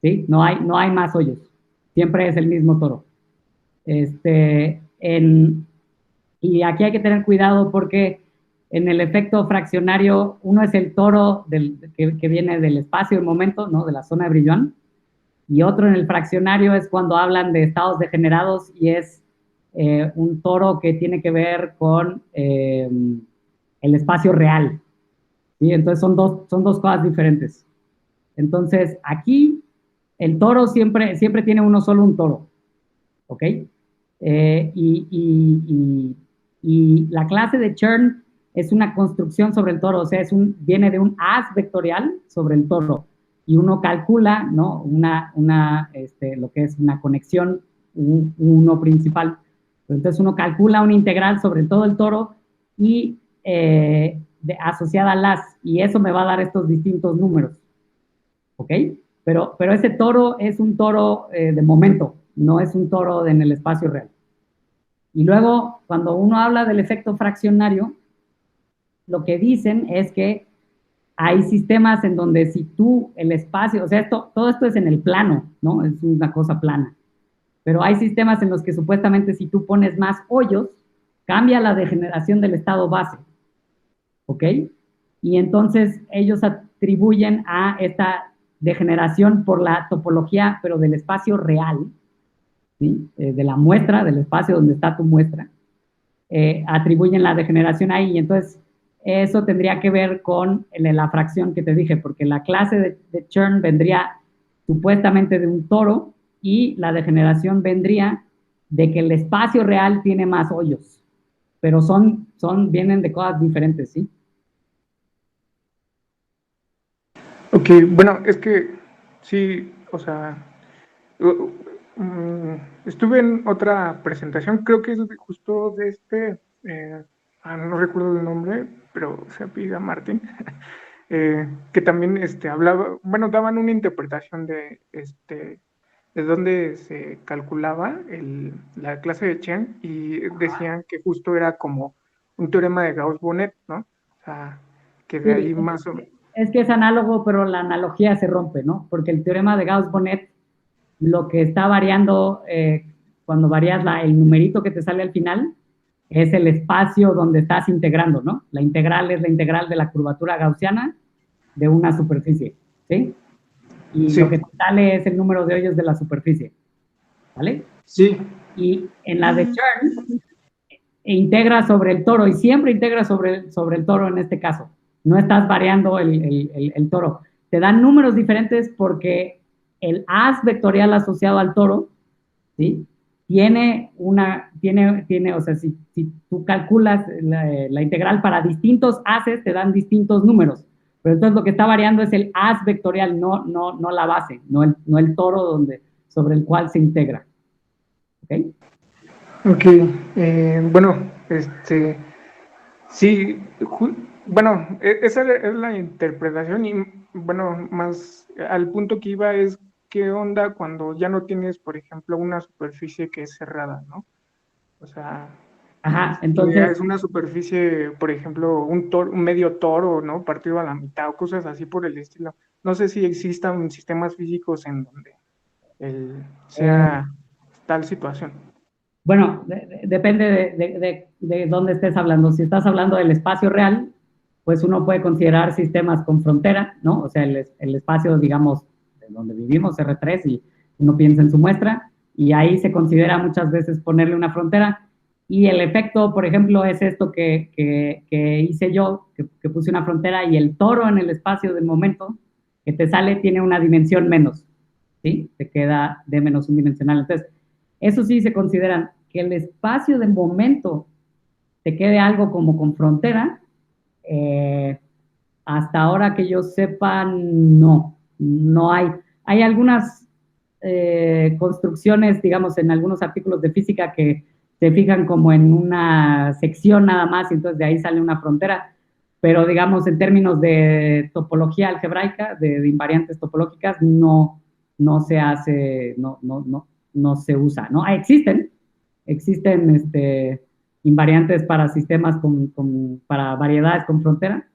¿sí? No hay más hoyos. Siempre es el mismo toro. Y aquí hay que tener cuidado porque en el efecto fraccionario, uno es el toro que viene del espacio del momento, ¿no? De la zona de Brillouin, y otro en el fraccionario es cuando hablan de estados degenerados y es un toro que tiene que ver con el espacio real, ¿sí? Entonces son dos cosas diferentes. Entonces aquí el toro siempre tiene uno solo un toro, ¿ok? Y la clase de churn es una construcción sobre el toro, o sea, viene de un as vectorial sobre el toro y uno calcula, ¿no? Lo que es una conexión, uno principal. Entonces uno calcula una integral sobre todo el toro y asociada al as, y eso me va a dar estos distintos números, ¿ok? Pero ese toro es un toro de momento, no es un toro en el espacio real. Y luego, cuando uno habla del efecto fraccionario, lo que dicen es que hay sistemas en donde si tú el espacio, o sea, todo esto es en el plano, ¿no? Es una cosa plana. Pero hay sistemas en los que supuestamente si tú pones más hoyos, cambia la degeneración del estado base, ¿ok? Y entonces ellos atribuyen a esta degeneración por la topología, pero del espacio real, ¿sí? De la muestra, del espacio donde está tu muestra, atribuyen la degeneración ahí, y entonces eso tendría que ver con la fracción que te dije, porque la clase de churn vendría supuestamente de un toro y la degeneración vendría de que el espacio real tiene más hoyos, pero vienen de cosas diferentes, ¿sí? Ok, bueno, es que sí, o sea, estuve en otra presentación, creo que es justo de no recuerdo el nombre, pero se apellida Martín, que también hablaba, bueno, daban una interpretación de dónde se calculaba la clase de Chen y decían que justo era como un teorema de Gauss-Bonnet, ¿no? O sea, que de ahí Sí, más o menos. es que es análogo, pero la analogía se rompe, ¿no? Porque el teorema de Gauss-Bonnet, lo que está variando cuando varías el numerito que te sale al final, es el espacio donde estás integrando, ¿no? La integral es la integral de la curvatura gaussiana de una superficie, ¿sí? Y Sí, lo que te sale es el número de hoyos de la superficie, ¿vale? sí, Y en la de Chern, integra sobre el toro, y siempre integra sobre el toro en este caso. No estás variando el toro. Te dan números diferentes porque el as vectorial asociado al toro, ¿sí? O sea, si tú calculas la integral para distintos ases, te dan distintos números. Pero entonces lo que está variando es el as vectorial, no la base, no el toro sobre el cual se integra. ¿Ok? ok. Bueno, sí, bueno, esa es la interpretación y, bueno, más al punto que iba es qué onda cuando ya no tienes, por ejemplo, una superficie que es cerrada, ¿no? O sea, Ajá, es entonces, una superficie, por ejemplo, un medio toro, ¿no? Partido a la mitad o cosas así por el estilo. No sé si existan sistemas físicos en donde sea tal situación. bueno, depende de dónde estés hablando. Si estás hablando del espacio real, pues uno puede considerar sistemas con frontera, ¿no? O sea, el espacio, digamos, de donde vivimos, R3, y uno piensa en su muestra, y ahí se considera muchas veces ponerle una frontera. Y el efecto, por ejemplo, es esto que hice yo, que puse una frontera, y el toro en el espacio del momento que te sale tiene una dimensión menos, ¿sí? Te queda de menos un dimensional. Entonces, eso sí se consideran que el espacio del momento te quede algo como con frontera. Hasta ahora que yo sepa, no hay. Hay algunas construcciones, digamos, en algunos artículos de física que se fijan como en una sección nada más y entonces de ahí sale una frontera, pero digamos en términos de topología algebraica, de invariantes topológicas, no se hace, no se usa, ¿no? Existen invariantes para sistemas para variedades con frontera,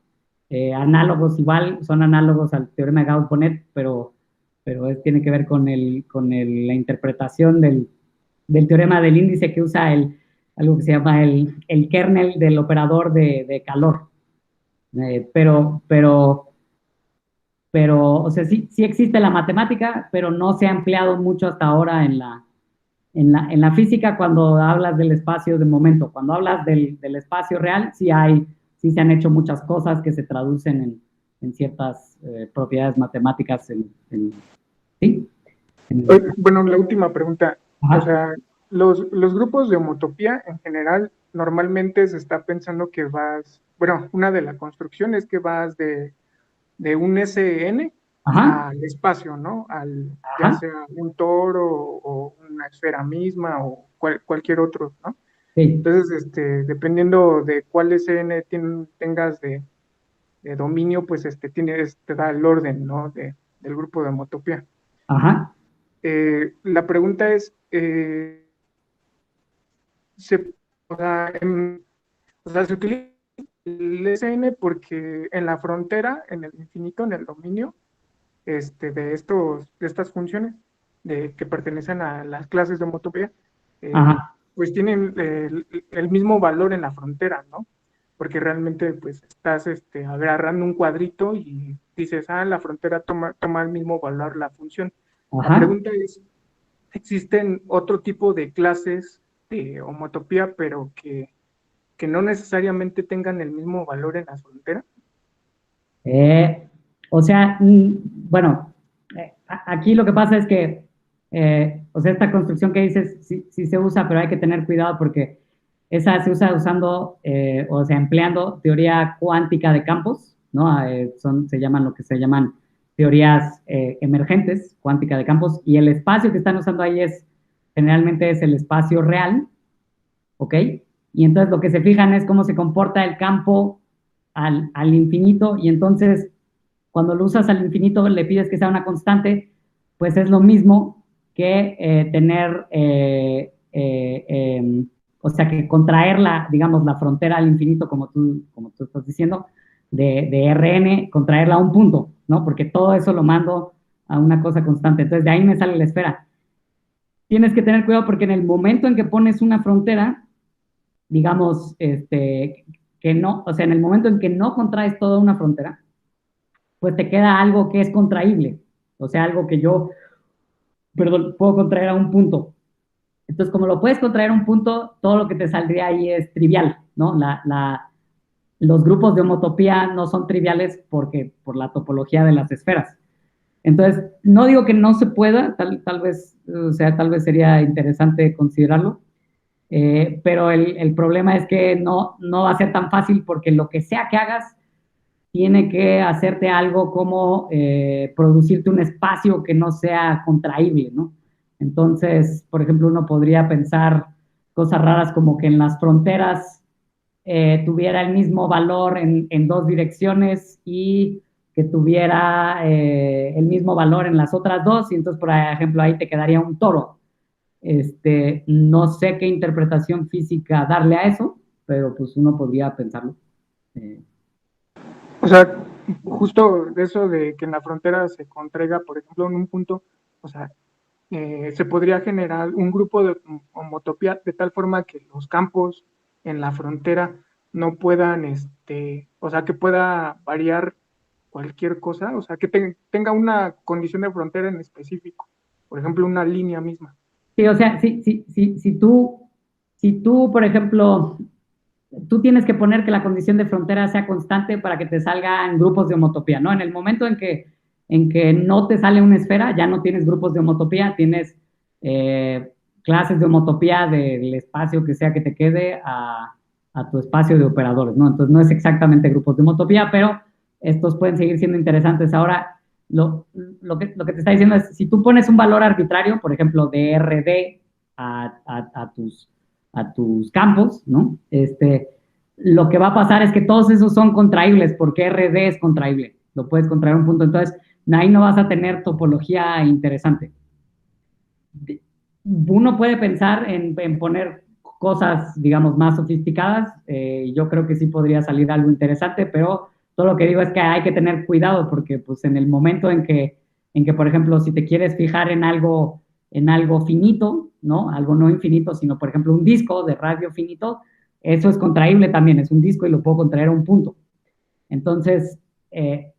análogos igual, son análogos al teorema de Gauss-Bonnet, pero tiene que ver con la interpretación del teorema del índice que usa algo que se llama el kernel del operador de calor. O sea, sí existe la matemática, pero no se ha empleado mucho hasta ahora en la física cuando hablas del espacio de momento. Cuando hablas del espacio real, sí se han hecho muchas cosas que se traducen en ciertas propiedades matemáticas. ¿Sí? Bueno, la última pregunta. Ajá. O sea, los grupos de homotopía en general, normalmente se está pensando que bueno, una de las construcciones es que vas de un SN Ajá. al espacio, ¿no? Ya Ajá. sea un toro o una esfera misma o cualquier otro, ¿no? Sí. Entonces, dependiendo de cuál SN tengas de dominio, pues te da el orden, ¿no? Del grupo de homotopía. Ajá. La pregunta es, o sea, se utiliza el SN porque en la frontera, en el infinito, en el dominio, de estas funciones que pertenecen a las clases de homotopía, Ajá. pues tienen el mismo valor en la frontera, ¿no? Porque realmente pues estás agarrando un cuadrito y dices, la frontera toma el mismo valor la función. La Ajá. pregunta es, ¿existen otro tipo de clases de homotopía, pero que no necesariamente tengan el mismo valor en la frontera? O sea, bueno, aquí lo que pasa es que, o sea, esta construcción que dices sí se usa, pero hay que tener cuidado porque esa se usa usando, o sea, empleando teoría cuántica de campos, ¿no? Se llaman lo que se llaman teorías emergentes, cuántica de campos, y el espacio que están usando ahí generalmente es el espacio real, ¿ok? Y entonces lo que se fijan es cómo se comporta el campo al infinito, y entonces cuando lo usas al infinito le pides que sea una constante, pues es lo mismo que tener, o sea, que contraer digamos, la frontera al infinito, como tú estás diciendo, de Rn, contraerla a un punto, ¿no? Porque todo eso lo mando a una cosa constante. Entonces de ahí me sale la esfera. Tienes que tener cuidado porque en el momento en que pones una frontera, digamos, que no, o sea, en el momento en que no contraes toda una frontera, pues te queda algo que es contraíble, o sea, algo que yo, perdón, puedo contraer a un punto. Entonces, como lo puedes contraer a un punto, todo lo que te saldría ahí es trivial, ¿no? Los grupos de homotopía no son triviales por la topología de las esferas. Entonces, no digo que no se pueda, tal vez, o sea, tal vez sería interesante considerarlo, pero el problema es que no va a ser tan fácil porque lo que sea que hagas tiene que hacerte algo como producirte un espacio que no sea contraíble, ¿no? Entonces, por ejemplo, uno podría pensar cosas raras como que en las fronteras tuviera el mismo valor en dos direcciones y que tuviera el mismo valor en las otras dos, y entonces, por ejemplo, ahí te quedaría un toro. No sé qué interpretación física darle a eso, pero pues uno podría pensarlo. O sea, justo eso de que en la frontera se contraiga, por ejemplo, en un punto, o sea, se podría generar un grupo de homotopía de tal forma que los campos en la frontera no puedan, o sea, que pueda variar cualquier cosa, o sea, que tenga una condición de frontera en específico, por ejemplo, una línea misma. Sí, o sea, si tú, por ejemplo, tú tienes que poner que la condición de frontera sea constante para que te salgan grupos de homotopía, ¿no? En el momento en que no te sale una esfera, ya no tienes grupos de homotopía, tienes clases de homotopía del espacio que sea que te quede a tu espacio de operadores, ¿no? Entonces no es exactamente grupos de homotopía, pero estos pueden seguir siendo interesantes. Ahora, lo que te está diciendo es, si tú pones un valor arbitrario, por ejemplo, de RD a tus campos, ¿no? lo que va a pasar es que todos esos son contraíbles, porque RD es contraíble, lo puedes contraer un punto, entonces ahí no vas a tener topología interesante. Uno puede pensar en poner cosas, digamos, más sofisticadas, yo creo que sí podría salir algo interesante, pero todo lo que digo es que hay que tener cuidado, porque pues en el momento en que por ejemplo, si te quieres fijar en algo finito, ¿no? Algo no infinito, sino, por ejemplo, un disco de radio finito, eso es contraíble también, es un disco y lo puedo contraer a un punto. Entonces,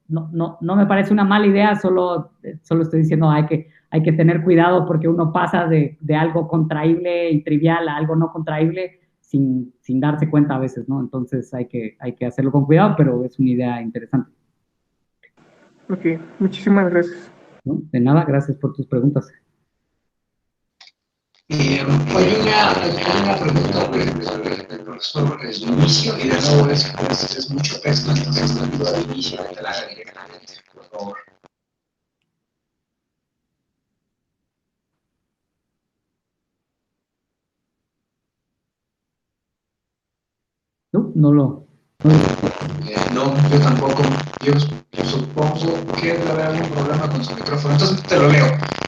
no me parece una mala idea, solo estoy diciendo hay que tener cuidado porque uno pasa de algo contraíble y trivial a algo no contraíble sin darse cuenta a veces, ¿no? Entonces hay que hacerlo con cuidado, pero es una idea interesante. Ok, muchísimas gracias. ¿No? De nada, gracias por tus preguntas. Hay una pregunta del profesor Inicio, y de nuevo es mucho texto, entonces la duda de Inicio que te la haga directamente, por favor. No, No, yo tampoco. Yo supongo que debe haber algún problema con su micrófono. Entonces te lo leo.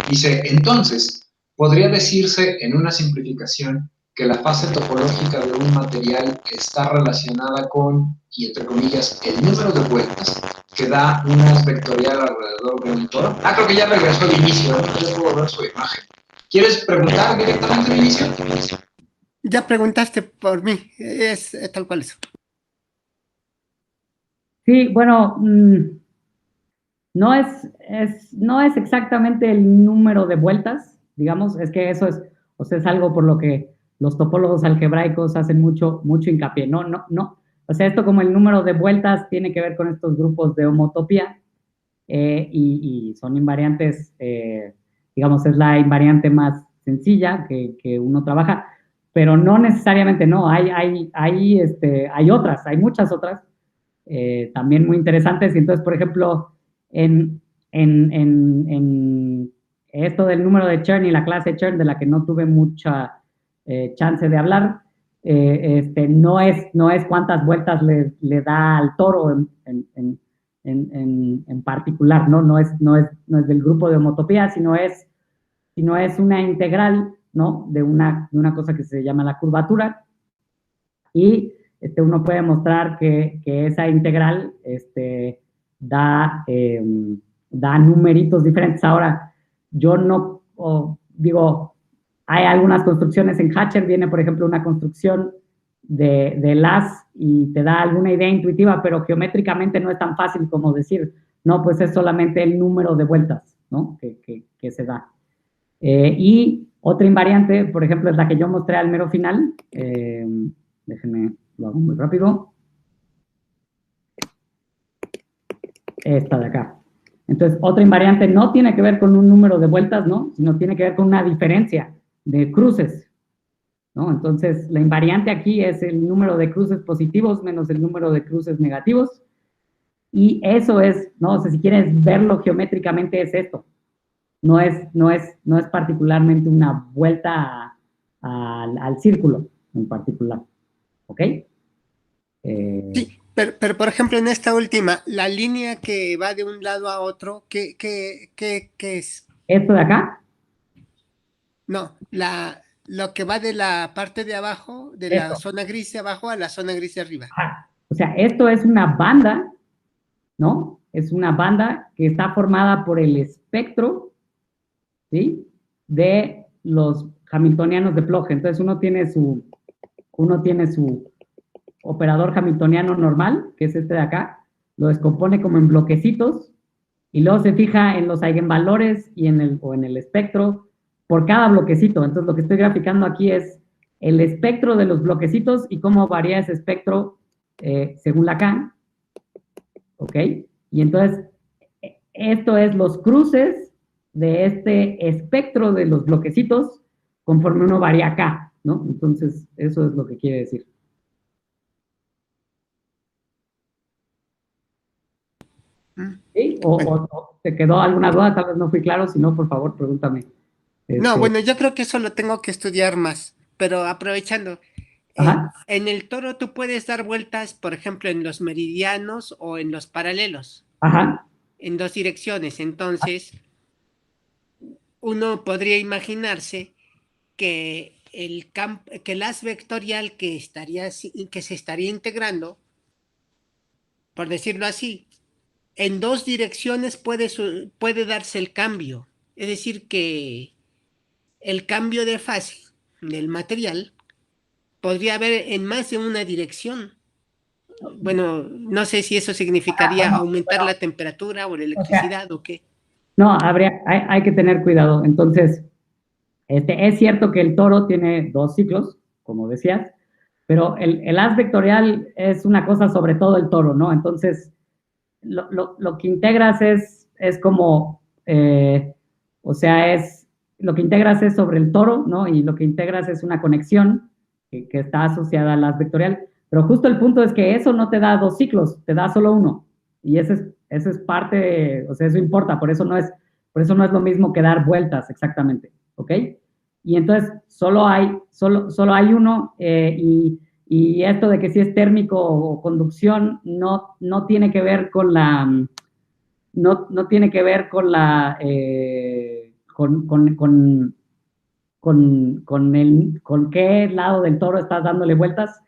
Dice, entonces, podría decirse en una simplificación que la fase topológica de un material está relacionada con, y entre comillas, el número de vueltas que da una vectorial alrededor de un toro. Ah, creo que ya regresó al inicio, ¿no? Ya puedo ver su imagen. ¿Quieres preguntar directamente al inicio? Ya preguntaste por mí, es tal cual eso. Sí, bueno, no es exactamente el número de vueltas, digamos, es que eso es, o sea, es algo por lo que los topólogos algebraicos hacen mucho hincapié. No, o sea, esto como el número de vueltas tiene que ver con estos grupos de homotopía y son invariantes, digamos, es la invariante más sencilla que uno trabaja, pero no necesariamente, no, hay otras, hay muchas otras, también muy interesantes. Y entonces, por ejemplo, en esto del número de Chern y la clase Chern, de la que no tuve mucha chance de hablar, no es cuántas vueltas le da al toro en particular, ¿no? No es del grupo de homotopía, sino es una integral, ¿no? De una cosa que se llama la curvatura. Y uno puede mostrar que esa integral da numeritos diferentes. Ahora, yo no digo, hay algunas construcciones en Hatcher, viene por ejemplo una construcción de LAS y te da alguna idea intuitiva, pero geométricamente no es tan fácil como decir, no, pues es solamente el número de vueltas, ¿no? que se da. Y otra invariante, por ejemplo, es la que yo mostré al mero final. Déjenme, lo hago muy rápido. Esta de acá. Entonces, otra invariante no tiene que ver con un número de vueltas, ¿no? Sino tiene que ver con una diferencia de cruces, ¿no? Entonces, la invariante aquí es el número de cruces positivos menos el número de cruces negativos. Y eso es, ¿no? O sea, si quieres verlo geométricamente, es esto. No es particularmente una vuelta al círculo en particular. ¿Ok? Sí, pero por ejemplo en esta última, la línea que va de un lado a otro, ¿qué es? ¿Esto de acá? No, lo que va de la parte de abajo, de la zona gris de abajo a la zona gris de arriba. O sea, esto es una banda, ¿no? Es una banda que está formada por el espectro, ¿sí? De los hamiltonianos de Plogge. Entonces uno tiene su operador hamiltoniano normal, que es este de acá, lo descompone como en bloquecitos y luego se fija en los eigenvalores y en el espectro por cada bloquecito. Entonces lo que estoy graficando aquí es el espectro de los bloquecitos y cómo varía ese espectro según Lacan, ¿ok? Y entonces esto es los cruces de este espectro de los bloquecitos conforme uno varía acá, ¿no? Entonces eso es lo que quiere decir. ¿Sí? ¿O te quedó alguna duda? Tal vez no fui claro, si no, por favor, pregúntame. No, bueno, yo creo que eso lo tengo que estudiar más, pero aprovechando, En el toro tú puedes dar vueltas, por ejemplo, en los meridianos o en los paralelos. En 2 direcciones. Entonces, uno podría imaginarse que el haz vectorial que se estaría integrando, por decirlo así, en 2 direcciones puede darse el cambio. Es decir, que el cambio de fase del material podría haber en más de una dirección. Bueno, no sé si eso significaría aumentar la temperatura o la electricidad o qué. No, hay que tener cuidado. Entonces, es cierto que el toro tiene 2 ciclos, como decías, pero el haz vectorial es una cosa sobre todo el toro, ¿no? Entonces, lo que integras es como, lo que integras es sobre el toro, ¿no? Y lo que integras es una conexión que está asociada al haz vectorial. Pero justo el punto es que eso no te da 2 ciclos, te da solo uno. Y ese es parte, o sea, eso importa, por eso no es lo mismo que dar vueltas exactamente, ¿ok? Y entonces solo hay uno, y esto de que si es térmico o conducción no tiene que ver con con qué lado del toro estás dándole vueltas,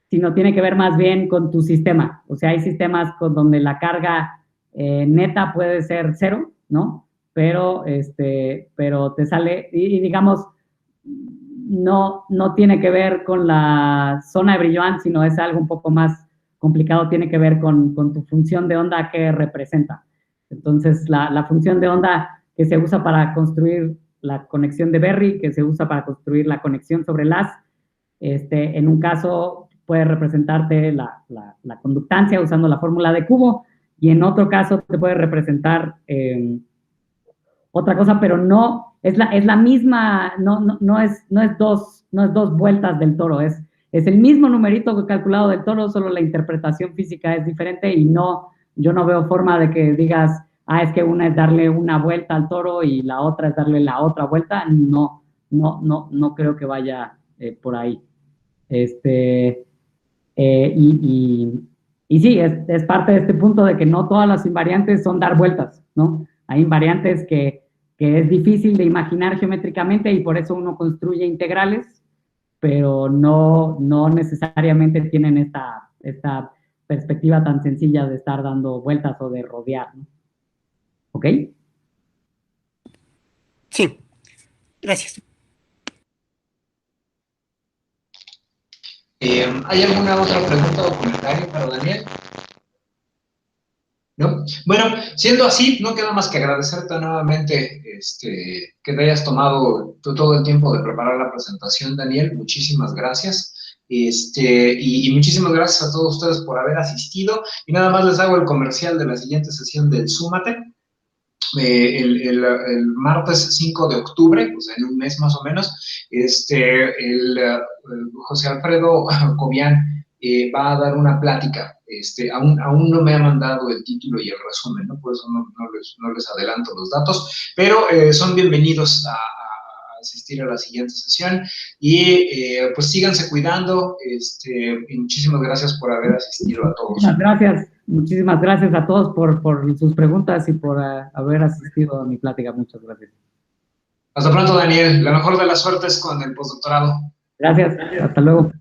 sino tiene que ver más bien con tu sistema. O sea, hay sistemas donde la carga neta puede ser 0, ¿no? Pero te sale, y digamos, no tiene que ver con la zona de Brillouin, sino es algo un poco más complicado, tiene que ver con tu función de onda que representa. Entonces, la función de onda que se usa para construir la conexión de Berry, que se usa para construir la conexión sobre el haz, en un caso puede representarte la conductancia usando la fórmula de Cubo, y en otro caso te puede representar otra cosa, pero no es la misma, no es 2 vueltas del toro, es el mismo numerito calculado del toro, solo la interpretación física es diferente, y yo no veo forma de que digas, es que una es darle una vuelta al toro y la otra es darle la otra vuelta. No creo que vaya por ahí. Y sí, es parte de este punto de que no todas las invariantes son dar vueltas, ¿no? Hay invariantes que es difícil de imaginar geométricamente y por eso uno construye integrales, pero no necesariamente tienen esta perspectiva tan sencilla de estar dando vueltas o de rodear, ¿no? ¿Ok? Sí, gracias. ¿Hay alguna otra pregunta o comentario para Daniel? ¿No? Bueno, siendo así, no queda más que agradecerte nuevamente que te hayas tomado todo el tiempo de preparar la presentación, Daniel. Muchísimas gracias. Y muchísimas gracias a todos ustedes por haber asistido. Y nada más les hago el comercial de la siguiente sesión del Súmate. El martes 5 de octubre, pues en un mes más o menos, José Alfredo Cobian va a dar una plática. Aún no me ha mandado el título y el resumen, ¿no? Por eso no les adelanto los datos, pero son bienvenidos a asistir a la siguiente sesión y pues síganse cuidando, y muchísimas gracias por haber asistido a todos. Muchísimas gracias a todos por sus preguntas y por haber asistido a mi plática. Muchas gracias. Hasta pronto, Daniel. La mejor de las suertes con el postdoctorado. Gracias. Hasta luego.